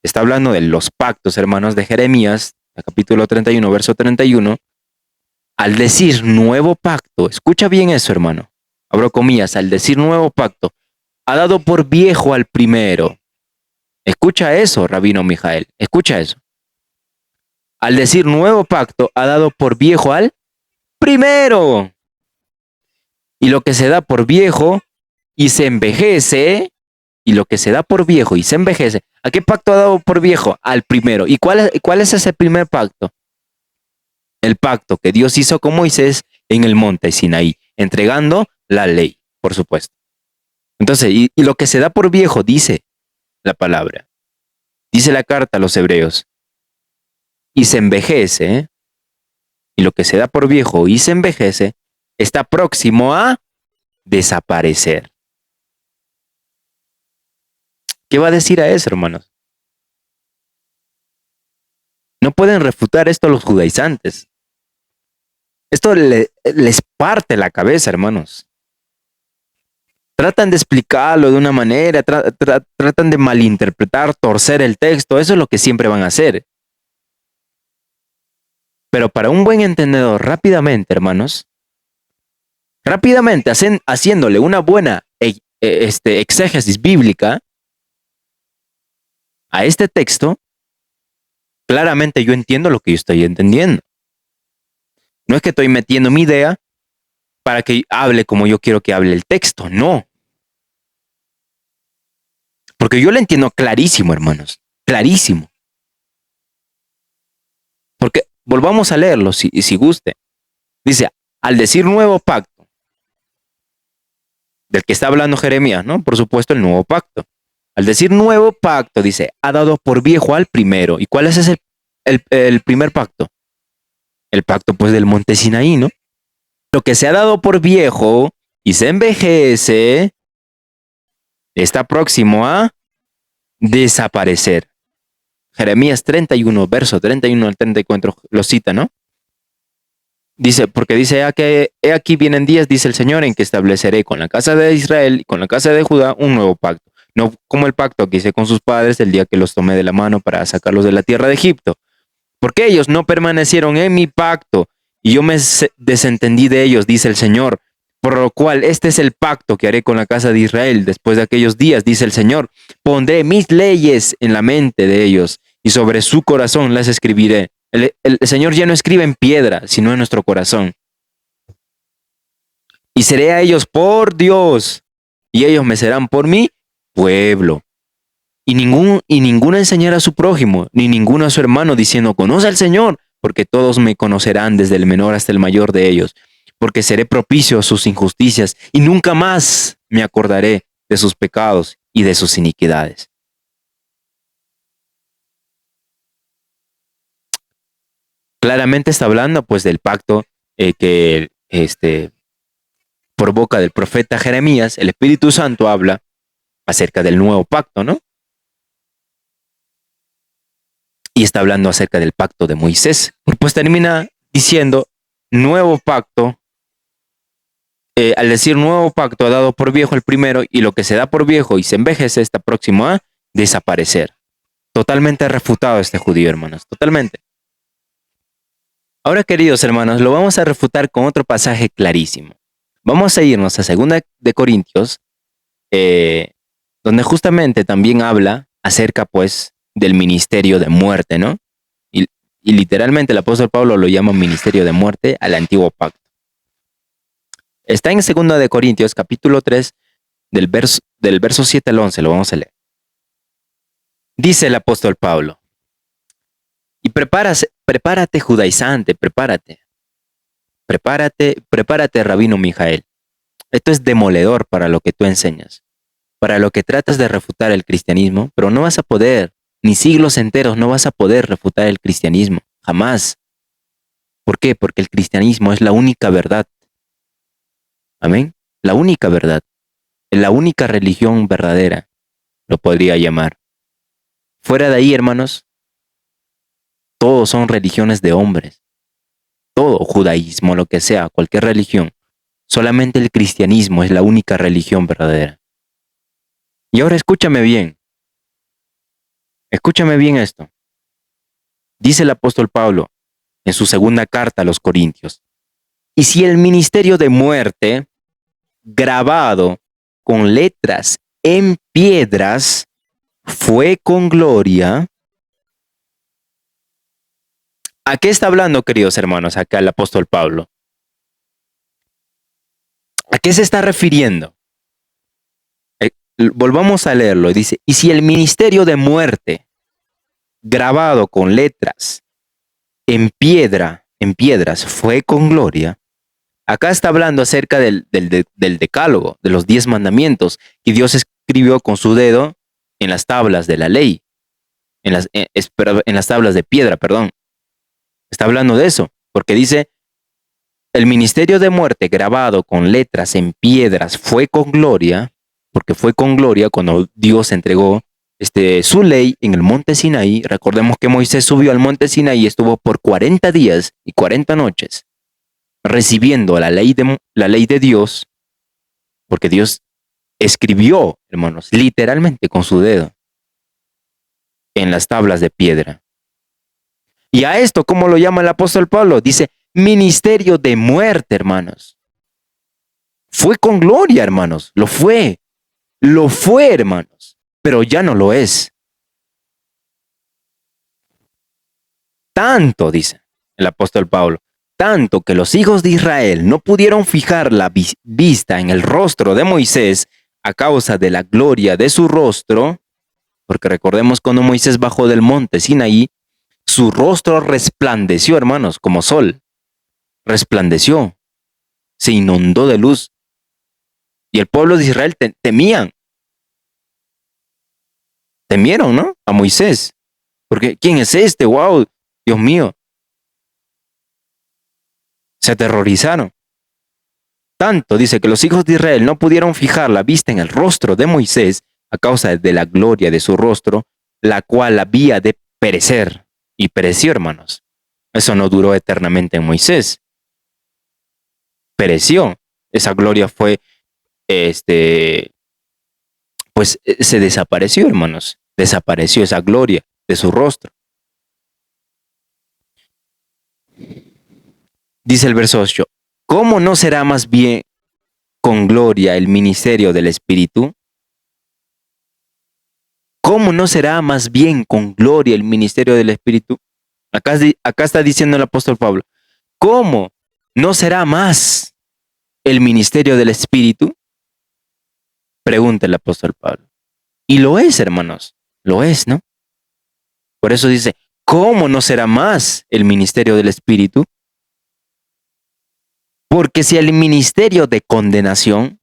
está hablando de los pactos, hermanos, de Jeremías, el capítulo 31, verso 31. Al decir nuevo pacto, escucha bien eso, hermano. Abro comillas, al decir nuevo pacto, ha dado por viejo al primero. Escucha eso, Rabino Mijael, escucha eso. Al decir nuevo pacto, ha dado por viejo al primero. Y lo que se da por viejo y se envejece, ¿a qué pacto ha dado por viejo? Al primero. ¿Y cuál es ese primer pacto? El pacto que Dios hizo con Moisés en el monte Sinaí, entregando la ley, por supuesto. Entonces, y lo que se da por viejo, dice la palabra, dice la carta a los hebreos, y se envejece, y lo que se da por viejo y se envejece, está próximo a desaparecer. ¿Qué va a decir a eso, hermanos? No pueden refutar esto los judaizantes. Esto les parte la cabeza, hermanos. Tratan de explicarlo de una manera, tratan de malinterpretar, torcer el texto. Eso es lo que siempre van a hacer. Pero para un buen entendedor, rápidamente, hermanos, rápidamente haciéndole una buena exégesis bíblica a este texto, claramente yo entiendo lo que yo estoy entendiendo. No es que estoy metiendo mi idea para que hable como yo quiero que hable el texto, no. Porque yo lo entiendo clarísimo, hermanos, clarísimo. Porque volvamos a leerlo, si guste. Dice, al decir nuevo pacto, del que está hablando Jeremías, ¿no? Por supuesto, el nuevo pacto. Al decir nuevo pacto, dice, ha dado por viejo al primero. ¿Y cuál es el primer pacto? El pacto, pues, del monte Sinaí, ¿no? Lo que se ha dado por viejo y se envejece está próximo a desaparecer. Jeremías 31, verso 31 al 34, lo cita, ¿no? Dice, porque dice, he aquí vienen días, dice el Señor, en que estableceré con la casa de Israel y con la casa de Judá un nuevo pacto. No como el pacto que hice con sus padres el día que los tomé de la mano para sacarlos de la tierra de Egipto. Porque ellos no permanecieron en mi pacto y yo me desentendí de ellos, dice el Señor. Por lo cual, este es el pacto que haré con la casa de Israel después de aquellos días, dice el Señor. Pondré mis leyes en la mente de ellos y sobre su corazón las escribiré. El Señor ya no escribe en piedra, sino en nuestro corazón. Y seré a ellos por Dios, y ellos me serán por mi pueblo. Y ninguno enseñará a su prójimo, ni ninguno a su hermano, diciendo, conoce al Señor, porque todos me conocerán desde el menor hasta el mayor de ellos, porque seré propicio a sus injusticias, y nunca más me acordaré de sus pecados y de sus iniquidades. Claramente está hablando pues del pacto que por boca del profeta Jeremías, el Espíritu Santo habla acerca del nuevo pacto, ¿no? Y está hablando acerca del pacto de Moisés. Pues termina diciendo, nuevo pacto, al decir nuevo pacto ha dado por viejo el primero, y lo que se da por viejo y se envejece está próximo a desaparecer. Totalmente refutado este judío, hermanos, totalmente. Ahora, queridos hermanos, lo vamos a refutar con otro pasaje clarísimo. Vamos a irnos a 2 de Corintios, donde justamente también habla acerca, pues, del ministerio de muerte, ¿no? Y literalmente el apóstol Pablo lo llama ministerio de muerte al antiguo pacto. Está en 2 de Corintios, capítulo 3, del verso 7 al 11, lo vamos a leer. Dice el apóstol Pablo, y prepárate judaizante, prepárate, rabino Mijael. Esto es demoledor para lo que tú enseñas, para lo que tratas de refutar el cristianismo, pero no vas a poder, ni siglos enteros no vas a poder refutar el cristianismo, jamás. ¿Por qué? Porque el cristianismo es la única verdad. Amén. La única verdad. La única religión verdadera, lo podría llamar. Fuera de ahí, hermanos, todos son religiones de hombres. Todo, judaísmo, lo que sea, cualquier religión. Solamente el cristianismo es la única religión verdadera. Y ahora escúchame bien. Escúchame bien esto. Dice el apóstol Pablo en su segunda carta a los Corintios. Y si el ministerio de muerte, grabado con letras en piedras, fue con gloria. ¿A qué está hablando, queridos hermanos, acá el apóstol Pablo? ¿A qué se está refiriendo? Volvamos a leerlo. Dice, y si el ministerio de muerte, grabado con letras en piedras, fue con gloria. Acá está hablando acerca del decálogo, de los 10 mandamientos que Dios escribió con su dedo en las tablas de la ley, en las tablas de piedra, perdón. Está hablando de eso, porque dice, el ministerio de muerte grabado con letras en piedras fue con gloria, porque fue con gloria cuando Dios entregó su ley en el monte Sinaí. Recordemos que Moisés subió al monte Sinaí y estuvo por 40 días y 40 noches recibiendo la ley de Dios, porque Dios escribió, hermanos, literalmente con su dedo en las tablas de piedra. Y a esto, ¿cómo lo llama el apóstol Pablo? Dice, ministerio de muerte, hermanos. Fue con gloria, hermanos. Lo fue, hermanos, pero ya no lo es. Tanto, dice el apóstol Pablo, tanto que los hijos de Israel no pudieron fijar la vista en el rostro de Moisés a causa de la gloria de su rostro, porque recordemos cuando Moisés bajó del monte Sinaí, su rostro resplandeció, hermanos, como sol. Resplandeció, se inundó de luz. Y el pueblo de Israel temieron, ¿no? A Moisés. Porque, ¿quién es este? ¡Wow! Dios mío. Se aterrorizaron. Tanto dice que los hijos de Israel no pudieron fijar la vista en el rostro de Moisés a causa de la gloria de su rostro, la cual había de perecer. Y pereció, hermanos. Eso no duró eternamente en Moisés. Pereció. Esa gloria fue, pues se desapareció, hermanos. Desapareció esa gloria de su rostro. Dice el verso 8, ¿cómo no será más bien con gloria el ministerio del Espíritu? ¿Cómo no será más bien con gloria el ministerio del Espíritu? Acá está diciendo el apóstol Pablo, ¿cómo no será más el ministerio del Espíritu? Pregunta el apóstol Pablo. Y lo es, hermanos, lo es, ¿no? Por eso dice, ¿cómo no será más el ministerio del Espíritu? Porque si el ministerio de condenación,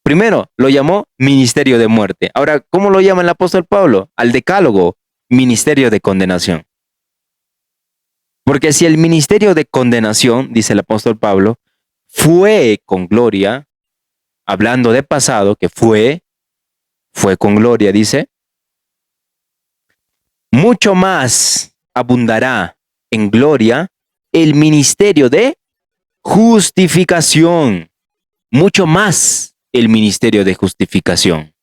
primero lo llamó ministerio de muerte. Ahora, ¿cómo lo llama el apóstol Pablo? Al decálogo, ministerio de condenación. Porque si el ministerio de condenación, dice el apóstol Pablo, fue con gloria, hablando de pasado, que fue con gloria, dice, mucho más abundará en gloria el ministerio de justificación. Mucho más el ministerio de justificación.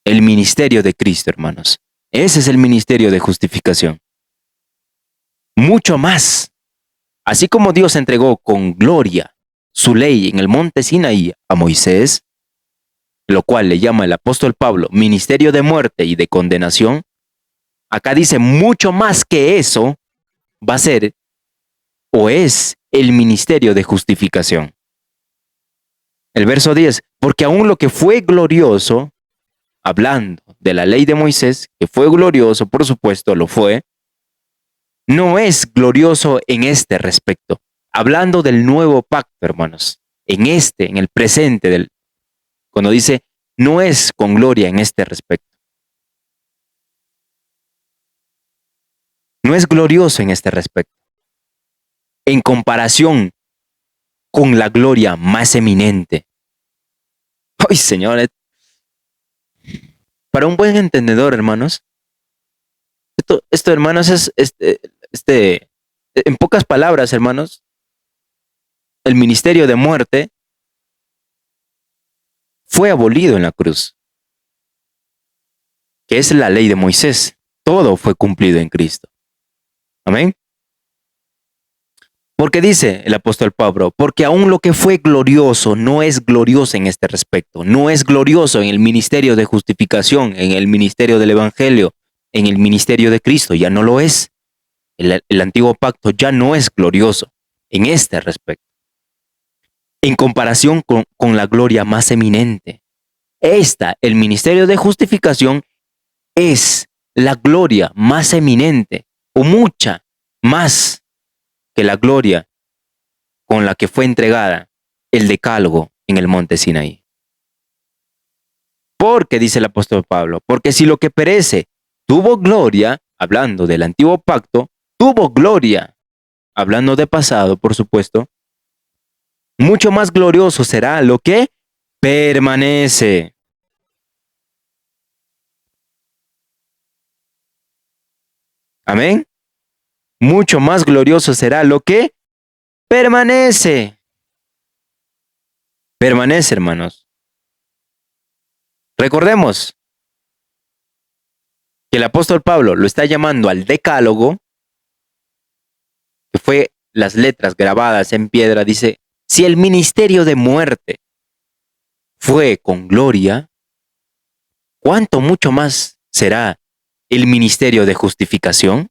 El ministerio de Cristo, hermanos. Ese es el ministerio de justificación. Mucho más. Así como Dios entregó con gloria su ley en el monte Sinaí a Moisés, lo cual le llama el apóstol Pablo ministerio de muerte y de condenación, acá dice mucho más que eso va a ser o es el ministerio de justificación. El verso 10, porque aún lo que fue glorioso, hablando de la ley de Moisés, que fue glorioso, por supuesto, lo fue, no es glorioso en este respecto. Hablando del nuevo pacto, hermanos, en el presente, cuando dice, no es con gloria en este respecto. No es glorioso en este respecto. En comparación con la gloria más eminente. ¡Ay, señores! Para un buen entendedor, hermanos, esto hermanos, es en pocas palabras, hermanos, el ministerio de muerte fue abolido en la cruz, que es la ley de Moisés. Todo fue cumplido en Cristo. Amén. Porque dice el apóstol Pablo, porque aún lo que fue glorioso no es glorioso en este respecto, no es glorioso en el ministerio de justificación, en el ministerio del Evangelio, en el ministerio de Cristo, ya no lo es. El antiguo pacto ya no es glorioso en este respecto. En comparación con la gloria más eminente. El ministerio de justificación, es la gloria más eminente o mucha más que la gloria con la que fue entregada el decálogo en el monte Sinaí. Porque, dice el apóstol Pablo, porque si lo que perece tuvo gloria, hablando del antiguo pacto, tuvo gloria, hablando de pasado, por supuesto, mucho más glorioso será lo que permanece. Amén. Mucho más glorioso será lo que permanece. permanece, hermanos. Recordemos que el apóstol Pablo lo está llamando al decálogo, que fue las letras grabadas en piedra. Dice, si el ministerio de muerte fue con gloria, ¿cuánto mucho más será el ministerio de justificación?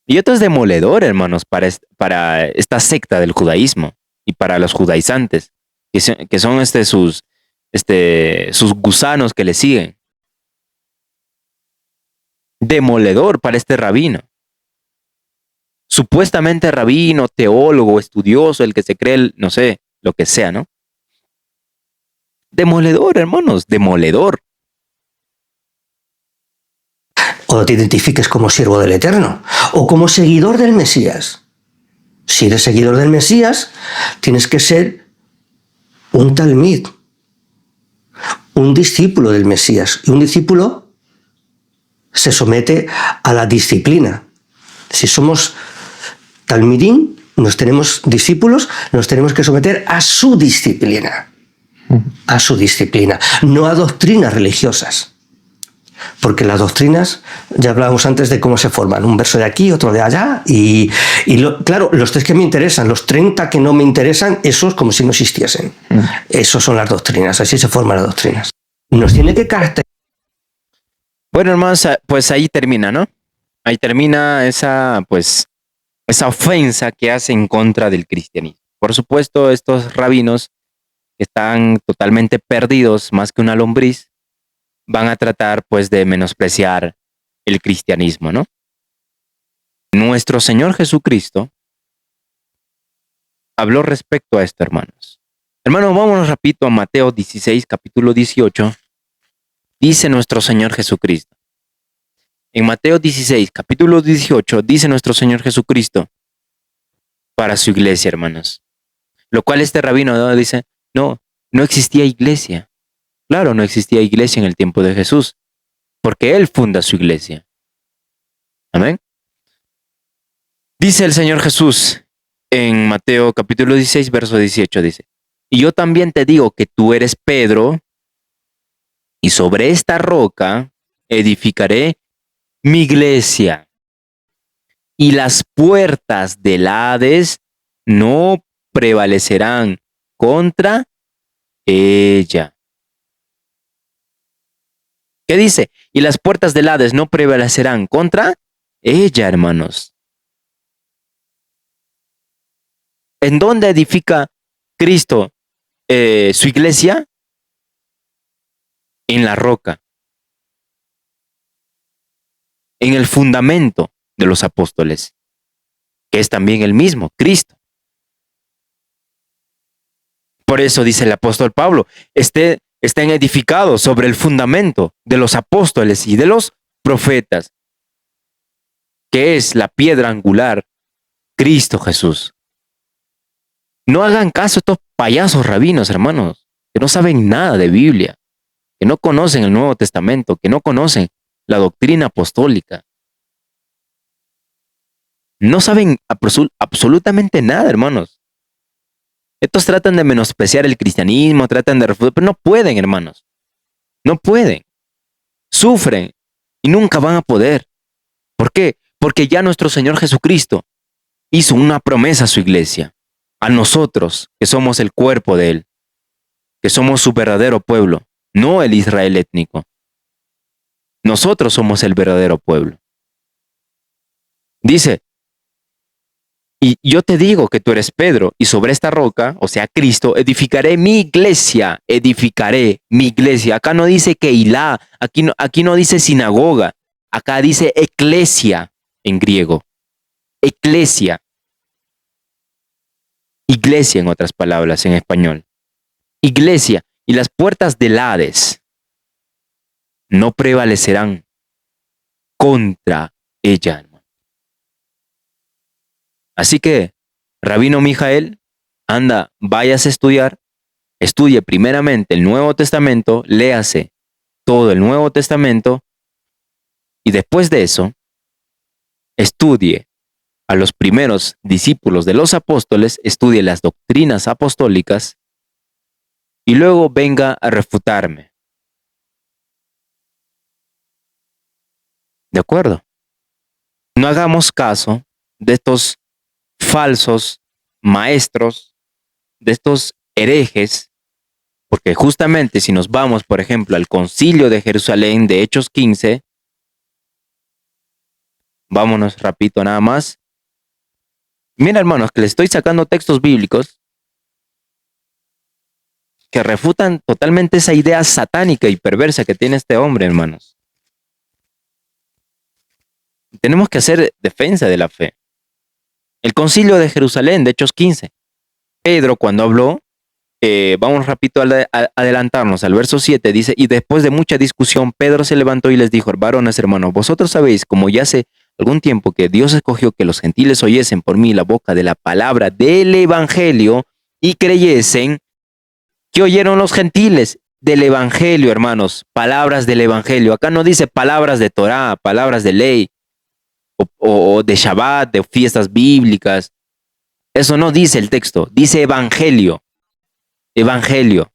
Y esto es demoledor, hermanos, para esta secta del judaísmo y para los judaizantes, que son sus gusanos que le siguen. Demoledor para este rabino. Supuestamente rabino, teólogo, estudioso, el que se cree, no sé, lo que sea, ¿no? Demoledor, hermanos, demoledor. O te identifiques como siervo del Eterno o como seguidor del Mesías. Si eres seguidor del Mesías, tienes que ser un talmid, un discípulo del Mesías. Y un discípulo se somete a la disciplina. Si somos talmidín, nos tenemos discípulos, nos tenemos que someter a su disciplina. A su disciplina, no a doctrinas religiosas. Porque las doctrinas, ya hablábamos antes de cómo se forman, un verso de aquí, otro de allá, claro, los 3 que me interesan, los 30 que no me interesan, esos como si no existiesen. Esos son las doctrinas, así se forman las doctrinas. Nos tiene que caracterizar. Bueno, hermanos, pues ahí termina, ¿no? Ahí termina esa ofensa que hace en contra del cristianismo. Por supuesto, estos rabinos que están totalmente perdidos, más que una lombriz, van a tratar pues de menospreciar el cristianismo, ¿no? Nuestro Señor Jesucristo habló respecto a esto, hermanos. Hermanos, vámonos rapidito a Mateo 16, capítulo 18. Dice nuestro Señor Jesucristo. En Mateo 16, capítulo 18, dice nuestro Señor Jesucristo para su iglesia, hermanos. Lo cual este rabino, ¿no?, dice, no existía iglesia. Claro, no existía iglesia en el tiempo de Jesús, porque Él funda su iglesia. Amén. Dice el Señor Jesús en Mateo capítulo 16, verso 18, dice, y yo también te digo que tú eres Pedro, y sobre esta roca edificaré mi iglesia, y las puertas del Hades no prevalecerán contra ella. ¿Qué dice? Y las puertas del Hades no prevalecerán contra ella, hermanos. ¿En dónde edifica Cristo su iglesia? En la roca. En el fundamento de los apóstoles, que es también el mismo, Cristo. Por eso dice el apóstol Pablo, estén edificados sobre el fundamento de los apóstoles y de los profetas, que es la piedra angular, Cristo Jesús. No hagan caso a estos payasos rabinos, hermanos, que no saben nada de Biblia, que no conocen el Nuevo Testamento, que no conocen la doctrina apostólica. No saben absolutamente nada, hermanos. Estos tratan de menospreciar el cristianismo, tratan de refutar, pero no pueden, hermanos. No pueden. Sufren y nunca van a poder. ¿Por qué? Porque ya nuestro Señor Jesucristo hizo una promesa a su iglesia, a nosotros, que somos el cuerpo de Él, que somos su verdadero pueblo, no el Israel étnico. Nosotros somos el verdadero pueblo. Dice, y yo te digo que tú eres Pedro, y sobre esta roca, o sea, Cristo, edificaré mi iglesia, edificaré mi iglesia. Acá no dice Keilah, aquí no dice sinagoga, acá dice eclesia en griego. Eclesia. Iglesia, en otras palabras, en español. Iglesia, y las puertas del Hades no prevalecerán contra ella, hermano. Así que, Rabino Mijael, anda, váyase a estudiar, estudie primeramente el Nuevo Testamento, léase todo el Nuevo Testamento, y después de eso, estudie a los primeros discípulos de los apóstoles, estudie las doctrinas apostólicas y luego venga a refutarme. ¿De acuerdo? No hagamos caso de estos falsos maestros, de estos herejes, porque justamente si nos vamos, por ejemplo, al Concilio de Jerusalén de Hechos 15, vámonos rapidito nada más. Mira, hermanos, que les estoy sacando textos bíblicos que refutan totalmente esa idea satánica y perversa que tiene este hombre, hermanos. Tenemos que hacer defensa de la fe. El Concilio de Jerusalén de Hechos 15. Pedro, cuando habló, vamos rapidito a adelantarnos al verso 7, dice, y después de mucha discusión, Pedro se levantó y les dijo, varones hermanos, vosotros sabéis, como ya hace algún tiempo que Dios escogió que los gentiles oyesen por mí la boca de la palabra del evangelio y creyesen. ¿Qué oyeron los gentiles? Del evangelio, hermanos, palabras del evangelio. Acá no dice palabras de Torá, palabras de ley, o de Shabbat, de fiestas bíblicas. Eso no dice el texto, dice evangelio. Evangelio.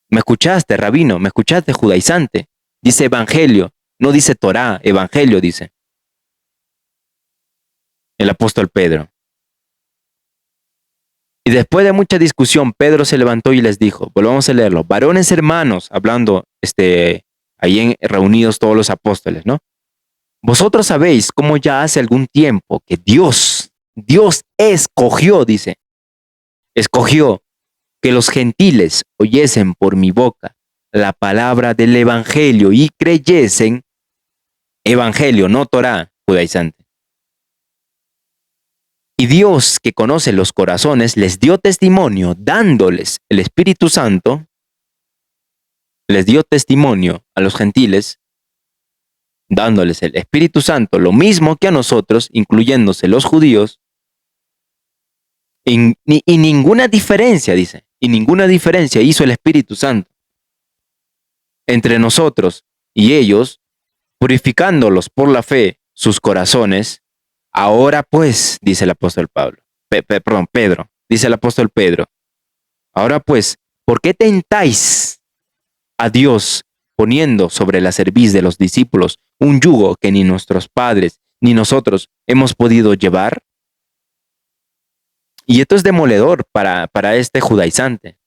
¿Me escuchaste, rabino? ¿Me escuchaste, judaizante? Dice evangelio, no dice Torá, evangelio dice. El apóstol Pedro. Y después de mucha discusión, Pedro se levantó y les dijo, volvamos a leerlo, varones hermanos, hablando ahí reunidos todos los apóstoles, ¿no? Vosotros sabéis cómo ya hace algún tiempo que Dios escogió, dice, escogió que los gentiles oyesen por mi boca la palabra del evangelio y creyesen, evangelio, no Torá, judaizante. Y Dios, que conoce los corazones, les dio testimonio dándoles el Espíritu Santo, les dio testimonio a los gentiles, dándoles el Espíritu Santo, lo mismo que a nosotros, incluyéndose los judíos, y ninguna diferencia, dice, y ninguna diferencia hizo el Espíritu Santo entre nosotros y ellos, purificándolos por la fe sus corazones. Ahora pues, dice el apóstol Pedro, dice el apóstol Pedro, ahora pues, ¿por qué tentáis a Dios poniendo sobre la cerviz de los discípulos un yugo que ni nuestros padres ni nosotros hemos podido llevar? Y esto es demoledor para este judaizante,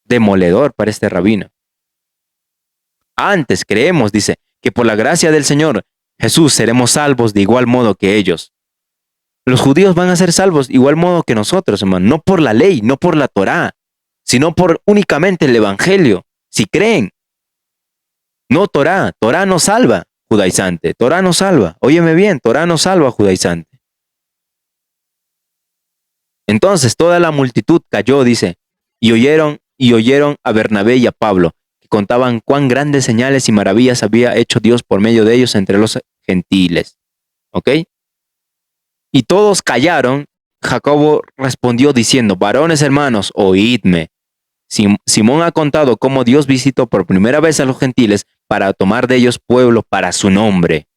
demoledor para este rabino. Antes creemos, dice, que por la gracia del Señor Jesús seremos salvos de igual modo que ellos. Los judíos van a ser salvos de igual modo que nosotros, hermano, no por la ley, no por la Torá, sino por únicamente el evangelio, si creen. No Torá, Torá no salva, judaizante, Torá no salva. Óyeme bien, Torá no salva, judaizante. Entonces toda la multitud cayó, dice, y oyeron a Bernabé y a Pablo, que contaban cuán grandes señales y maravillas había hecho Dios por medio de ellos entre los gentiles. ¿Ok? Y todos callaron. Jacobo respondió diciendo, varones hermanos, oídme. Simón ha contado cómo Dios visitó por primera vez a los gentiles para tomar de ellos pueblo para su nombre.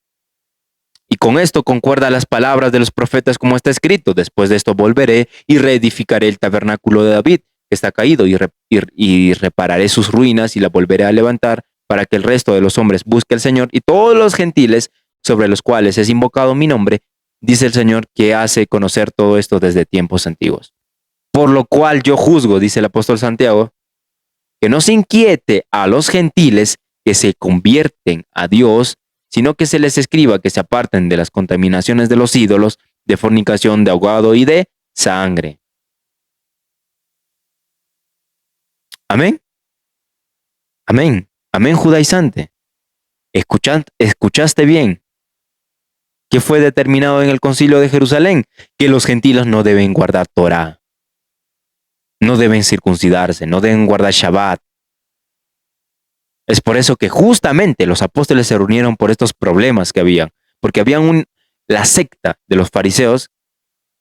Y con esto concuerda las palabras de los profetas como está escrito, después de esto volveré y reedificaré el tabernáculo de David, que está caído, y repararé sus ruinas y la volveré a levantar para que el resto de los hombres busque al Señor y todos los gentiles sobre los cuales es invocado mi nombre, dice el Señor, que hace conocer todo esto desde tiempos antiguos. Por lo cual yo juzgo, dice el apóstol Santiago, que no se inquiete a los gentiles que se convierten a Dios, sino que se les escriba que se aparten de las contaminaciones de los ídolos, de fornicación, de ahogado y de sangre. Amén. Amén. Amén, judaizante. ¿Escuchaste bien? ¿Qué fue determinado en el Concilio de Jerusalén? Que los gentiles no deben guardar Torá. No deben circuncidarse, no deben guardar Shabbat. Es por eso que justamente los apóstoles se reunieron por estos problemas que habían, porque habían la secta de los fariseos,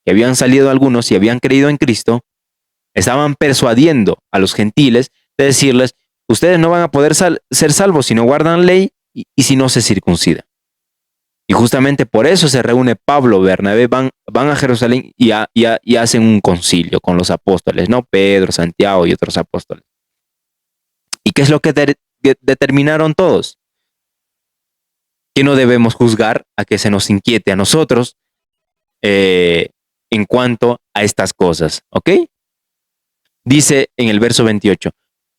que habían salido algunos y habían creído en Cristo, estaban persuadiendo a los gentiles de decirles, ustedes no van a poder ser salvos si no guardan ley y si no se circuncidan. Y justamente por eso se reúne Pablo, Bernabé, van a Jerusalén y hacen un concilio con los apóstoles, ¿no? Pedro, Santiago y otros apóstoles. ¿Y qué es lo que determinaron todos? Que no debemos juzgar a que se nos inquiete a nosotros en cuanto a estas cosas, ¿ok? Dice en el verso 28,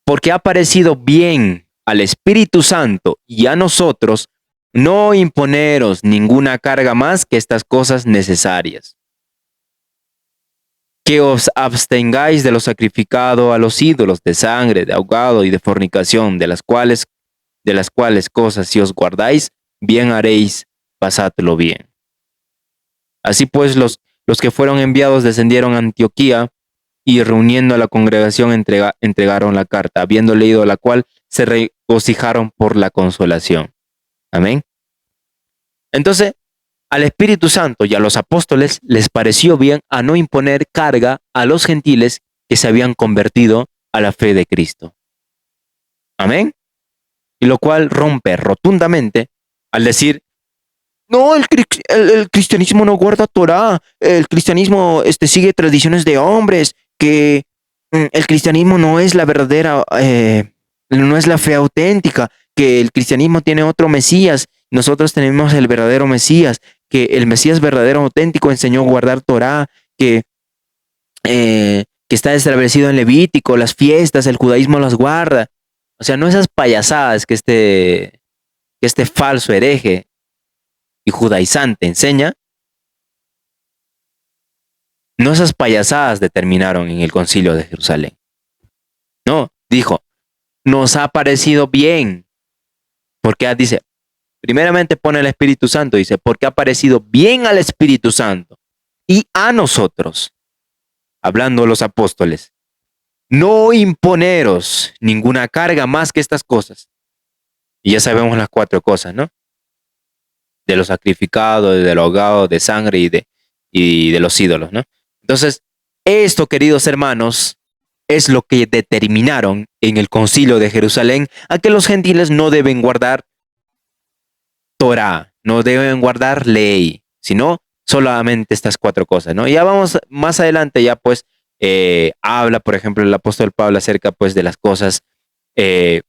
porque ha parecido bien al Espíritu Santo y a nosotros no imponeros ninguna carga más que estas cosas necesarias. Que os abstengáis de lo sacrificado a los ídolos, de sangre, de ahogado y de fornicación, de las cuales cosas si os guardáis, bien haréis, pasadlo bien. Así pues, los que fueron enviados descendieron a Antioquía y reuniendo a la congregación entregaron la carta, habiendo leído la cual se regocijaron por la consolación. Amén. Entonces, al Espíritu Santo y a los apóstoles les pareció bien a no imponer carga a los gentiles que se habían convertido a la fe de Cristo. Amén. Y lo cual rompe rotundamente al decir, no, el cristianismo no guarda Torah, el cristianismo sigue tradiciones de hombres, que el cristianismo no es la verdadera, no es la fe auténtica, que el cristianismo tiene otro Mesías, nosotros tenemos el verdadero Mesías, que el Mesías verdadero auténtico enseñó a guardar Torah, que está establecido en Levítico, las fiestas, el judaísmo las guarda. O sea, no esas payasadas que este falso hereje y judaizante enseña, no esas payasadas determinaron en el concilio de Jerusalén. No, dijo, nos ha parecido bien, porque dice, primeramente pone el Espíritu Santo, dice, porque ha parecido bien al Espíritu Santo y a nosotros, hablando los apóstoles, no imponeros ninguna carga más que estas cosas. Y ya sabemos las 4 cosas, ¿no? De lo sacrificado, de lo ahogado, de sangre y de los ídolos, ¿no? Entonces, esto, queridos hermanos, es lo que determinaron en el concilio de Jerusalén a que los gentiles no deben guardar Torah, no deben guardar ley, sino solamente estas 4 cosas, ¿no? Ya vamos más adelante, ya pues habla, por ejemplo, el apóstol Pablo acerca pues de las cosas que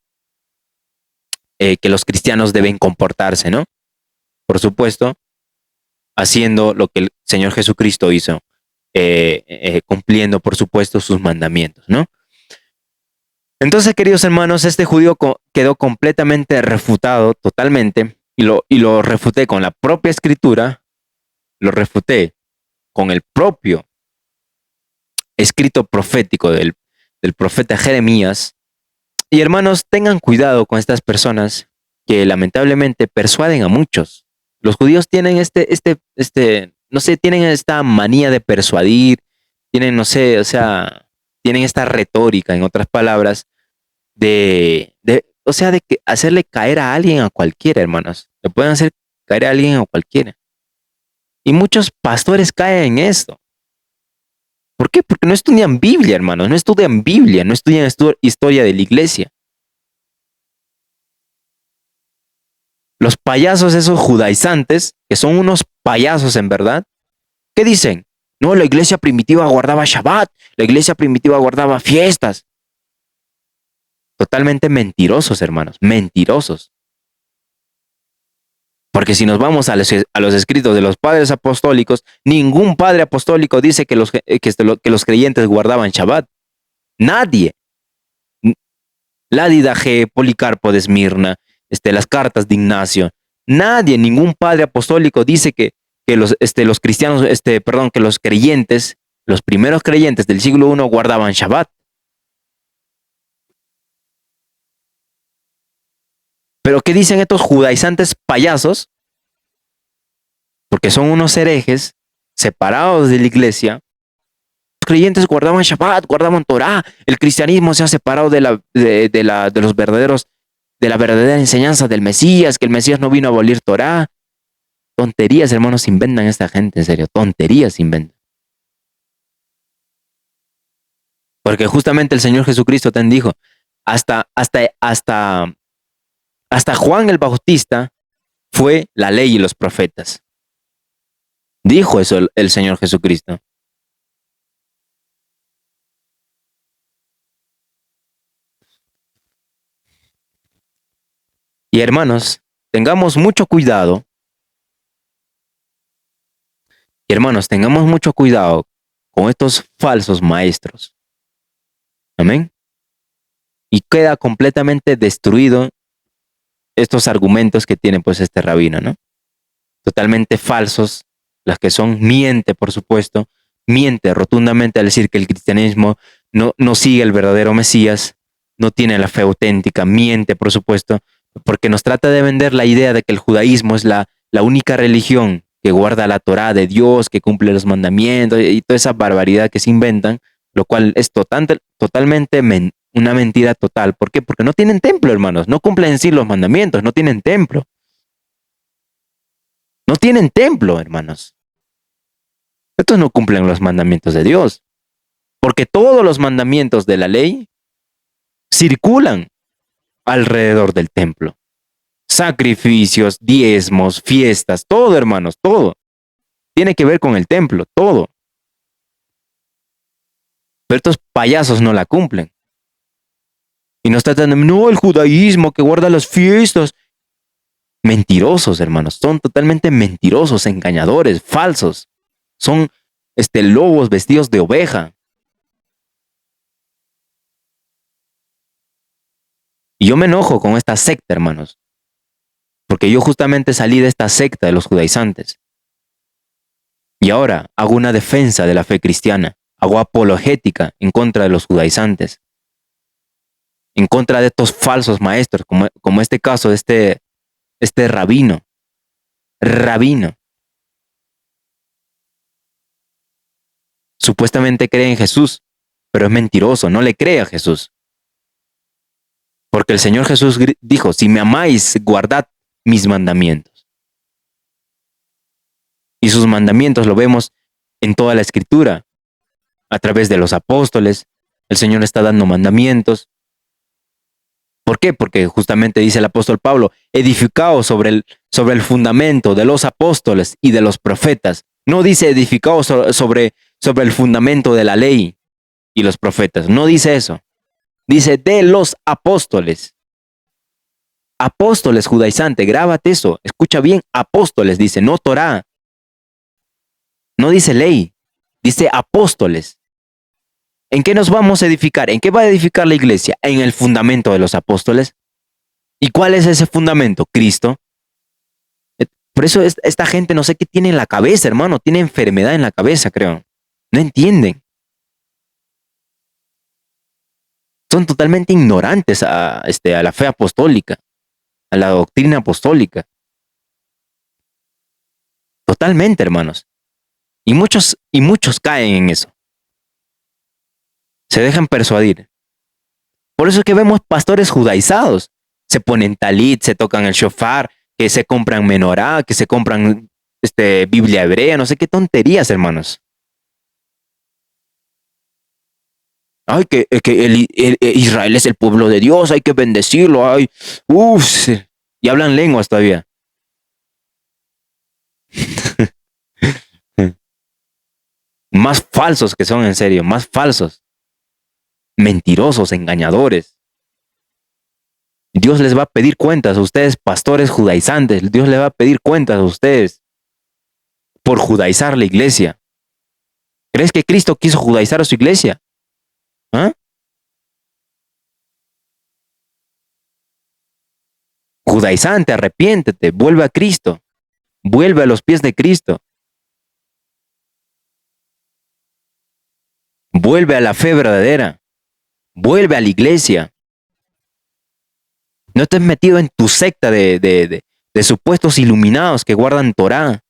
los cristianos deben comportarse, ¿no? Por supuesto, haciendo lo que el Señor Jesucristo hizo, cumpliendo, por supuesto, sus mandamientos, ¿no? Entonces, queridos hermanos, este judío quedó completamente refutado, totalmente, y lo refuté con la propia escritura, lo refuté con el propio escrito profético del profeta Jeremías. Y hermanos, tengan cuidado con estas personas que lamentablemente persuaden a muchos. Los judíos tienen no sé, tienen esta manía de persuadir, tienen, no sé, o sea, tienen esta retórica, en otras palabras, o sea, de que hacerle caer a alguien, a cualquiera, hermanos. Le pueden hacer caer a alguien a cualquiera. Y muchos pastores caen en esto. ¿Por qué? Porque no estudian Biblia, hermanos, no estudian Biblia, no estudian historia de la iglesia. Los payasos esos judaizantes, que son unos payasos en verdad, ¿qué dicen? No, la iglesia primitiva guardaba Shabbat, la iglesia primitiva guardaba fiestas. Totalmente mentirosos, hermanos, mentirosos. Porque si nos vamos a los escritos de los padres apostólicos, ningún padre apostólico dice que los creyentes guardaban Shabbat. Nadie. La Didache, Policarpo de Esmirna, las cartas de Ignacio. Nadie, ningún padre apostólico dice que los cristianos, que los creyentes, los primeros creyentes del siglo I guardaban Shabbat. Pero ¿qué dicen estos judaizantes payasos? Porque son unos herejes separados de la iglesia. Los creyentes guardaban Shabbat, guardaban Torah. El cristianismo se ha separado de la verdadera enseñanza del Mesías, que el Mesías no vino a abolir Torah. Tonterías, hermanos, inventan esta gente, en serio, tonterías inventan. Porque justamente el Señor Jesucristo te dijo, hasta Juan el Bautista fue la ley y los profetas. Dijo eso el Señor Jesucristo. Y hermanos, tengamos mucho cuidado. Y hermanos, tengamos mucho cuidado con estos falsos maestros. Amén. Y queda completamente destruido estos argumentos que tiene pues este rabino, ¿no? Totalmente falsos, las que son, miente, por supuesto, miente rotundamente al decir que el cristianismo no sigue el verdadero Mesías, no tiene la fe auténtica, miente, por supuesto, porque nos trata de vender la idea de que el judaísmo es la única religión que guarda la Torá de Dios, que cumple los mandamientos y toda esa barbaridad que se inventan, lo cual es totalmente una mentira total. ¿Por qué? Porque no tienen templo, hermanos, no cumplen en sí los mandamientos, no tienen templo. No tienen templo, hermanos. Estos no cumplen los mandamientos de Dios, porque todos los mandamientos de la ley circulan alrededor del templo. Sacrificios, diezmos, fiestas, todo, hermanos, todo. Tiene que ver con el templo, todo. Pero estos payasos no la cumplen. Y nos tratan de, no, el judaísmo que guarda las fiestas. Mentirosos, hermanos, son totalmente mentirosos, engañadores, falsos. Son lobos vestidos de oveja. Y yo me enojo con esta secta, hermanos, porque yo justamente salí de esta secta de los judaizantes. Y ahora hago una defensa de la fe cristiana, hago apologética en contra de los judaizantes, en contra de estos falsos maestros, como este caso de este rabino. Supuestamente cree en Jesús, pero es mentiroso, no le cree a Jesús. Porque el Señor Jesús dijo, si me amáis, guardad mis mandamientos. Y sus mandamientos lo vemos en toda la Escritura, a través de los apóstoles. El Señor está dando mandamientos. ¿Por qué? Porque justamente dice el apóstol Pablo, edificaos sobre el fundamento de los apóstoles y de los profetas. No dice edificaos sobre el fundamento de la ley y los profetas. No dice eso. Dice de los apóstoles. Apóstoles, judaizante, grábate eso. Escucha bien, apóstoles, dice, no Torá. No dice ley, dice apóstoles. ¿En qué nos vamos a edificar? ¿En qué va a edificar la iglesia? En el fundamento de los apóstoles. ¿Y cuál es ese fundamento? Cristo. Por eso esta gente no sé qué tiene en la cabeza, hermano. Tiene enfermedad en la cabeza, creo. No entienden. Son totalmente ignorantes a la fe apostólica, a la doctrina apostólica. Totalmente, hermanos. Y muchos caen en eso. Se dejan persuadir. Por eso es que vemos pastores judaizados. Se ponen talit, se tocan el shofar, que se compran menorá, que se compran Biblia hebrea, no sé qué tonterías, hermanos. Ay, que Israel es el pueblo de Dios, hay que bendecirlo, ay, uff, y hablan lenguas todavía. Más falsos que son, en serio, más falsos. Mentirosos, engañadores. Dios les va a pedir cuentas a ustedes, pastores judaizantes. Dios les va a pedir cuentas a ustedes por judaizar la iglesia. ¿Crees que Cristo quiso judaizar a su iglesia? ¿Ah? Judaizante, arrepiéntete, vuelve a Cristo. Vuelve a los pies de Cristo. Vuelve a la fe verdadera. Vuelve a la iglesia. No estés metido en tu secta de supuestos iluminados que guardan Torá.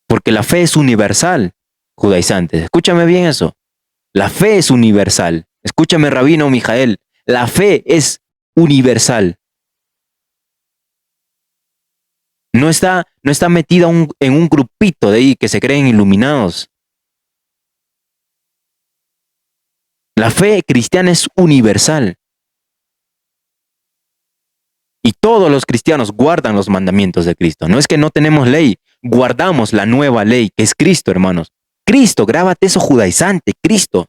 Porque la fe es universal, judaizantes. Escúchame bien eso. La fe es universal. Escúchame, Rabino Mijael. La fe es universal. No está metida en un grupito de ahí que se creen iluminados. La fe cristiana es universal. Y todos los cristianos guardan los mandamientos de Cristo. No es que no tenemos ley, guardamos la nueva ley, que es Cristo, hermanos. Cristo, grábate eso, judaizante, Cristo.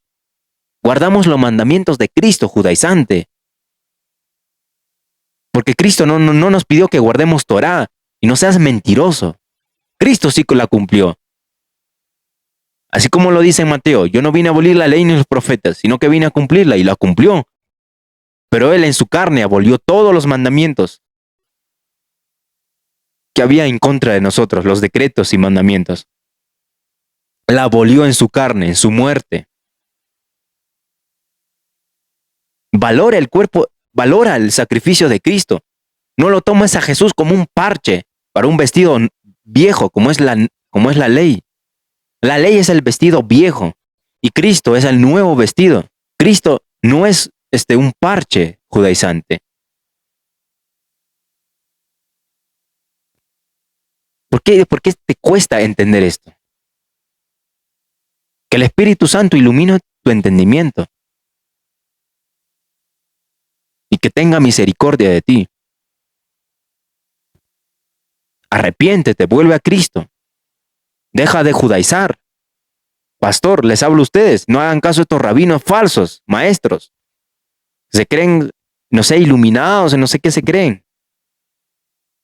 Guardamos los mandamientos de Cristo, judaizante. Porque Cristo no nos pidió que guardemos Torá, y no seas mentiroso. Cristo sí que la cumplió. Así como lo dice en Mateo, yo no vine a abolir la ley ni los profetas, sino que vine a cumplirla, y la cumplió. Pero Él en su carne abolió todos los mandamientos que había en contra de nosotros, los decretos y mandamientos. La abolió en su carne, en su muerte. Valora el cuerpo, valora el sacrificio de Cristo. No lo tomes a Jesús como un parche para un vestido viejo, como es la ley. La ley es el vestido viejo y Cristo es el nuevo vestido. Cristo no es un parche judaizante. ¿Por qué te cuesta entender esto? Que el Espíritu Santo ilumine tu entendimiento y que tenga misericordia de ti. Arrepiéntete, vuelve a Cristo. Deja de judaizar. Pastor, les hablo a ustedes, no hagan caso a estos rabinos falsos, maestros. Se creen, no sé, iluminados, no sé qué se creen.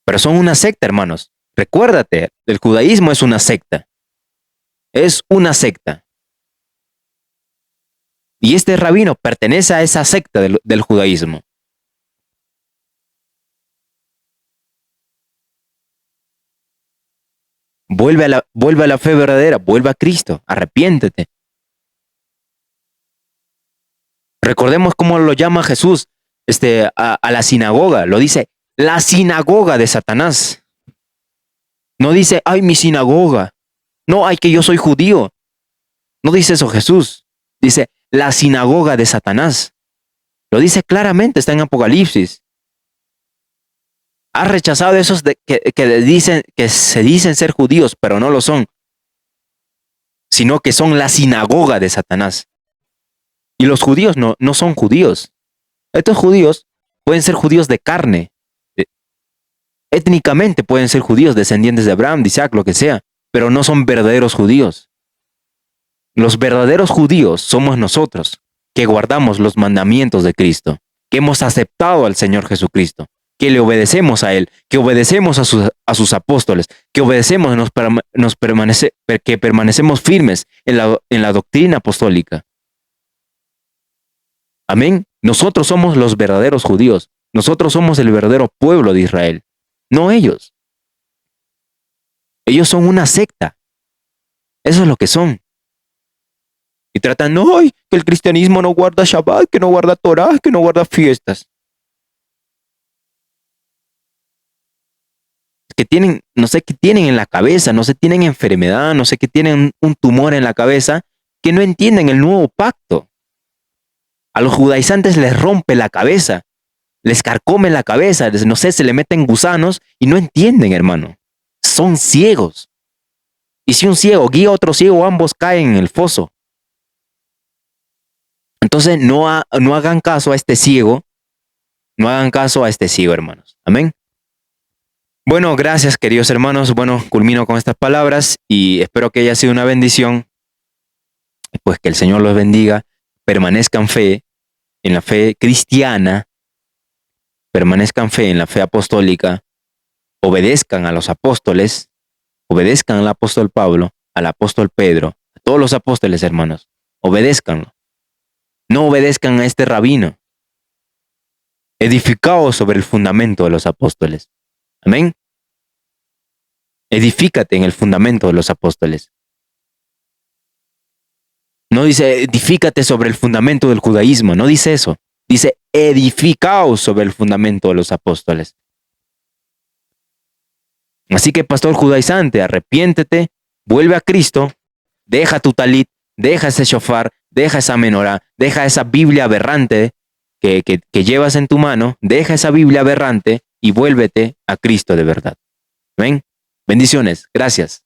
Pero son una secta, hermanos. Recuérdate, el judaísmo es una secta. Es una secta. Y este rabino pertenece a esa secta del judaísmo. Vuelve a la fe verdadera, vuelve a Cristo, arrepiéntete. Recordemos cómo lo llama Jesús a la sinagoga. Lo dice, la sinagoga de Satanás. No dice, ay, mi sinagoga. No, ay, que yo soy judío. No dice eso Jesús. Dice, la sinagoga de Satanás. Lo dice claramente, está en Apocalipsis. Has rechazado esos que se dicen ser judíos, pero no lo son, sino que son la sinagoga de Satanás. Y los judíos no son judíos. Estos judíos pueden ser judíos de carne. Étnicamente pueden ser judíos, descendientes de Abraham, de Isaac, lo que sea, pero no son verdaderos judíos. Los verdaderos judíos somos nosotros, que guardamos los mandamientos de Cristo, que hemos aceptado al Señor Jesucristo, que le obedecemos a Él, que obedecemos a sus apóstoles, que obedecemos, que permanecemos firmes en la doctrina apostólica. Amén. Nosotros somos los verdaderos judíos. Nosotros somos el verdadero pueblo de Israel. No ellos. Ellos son una secta. Eso es lo que son. Y tratan, no, que el cristianismo no guarda Shabbat, que no guarda Torah, que no guarda fiestas. Que tienen, no sé qué tienen en la cabeza, no sé, tienen enfermedad, no sé qué tienen un tumor en la cabeza, que no entienden el nuevo pacto. A los judaizantes les rompe la cabeza, les carcome la cabeza, no sé, se le meten gusanos y no entienden, hermano. Son ciegos. Y si un ciego guía a otro ciego, ambos caen en el foso. Entonces no hagan caso a este ciego, no hagan caso a este ciego, hermanos. Amén. Bueno, gracias, queridos hermanos. Bueno, culmino con estas palabras y espero que haya sido una bendición. Pues que el Señor los bendiga. Permanezcan en la fe cristiana, permanezcan fe en la fe apostólica, obedezcan a los apóstoles, obedezcan al apóstol Pablo, al apóstol Pedro, a todos los apóstoles, hermanos. Obedézcanlo. No obedezcan a este rabino. Edificaos sobre el fundamento de los apóstoles. Amén. Edifícate en el fundamento de los apóstoles. No dice edifícate sobre el fundamento del judaísmo, no dice eso. Dice edificaos sobre el fundamento de los apóstoles. Así que, pastor judaizante, arrepiéntete, vuelve a Cristo, deja tu talit, deja ese shofar, deja esa menorá, deja esa Biblia aberrante que llevas en tu mano, deja esa Biblia aberrante y vuélvete a Cristo de verdad. ¿Ven? Bendiciones. Gracias.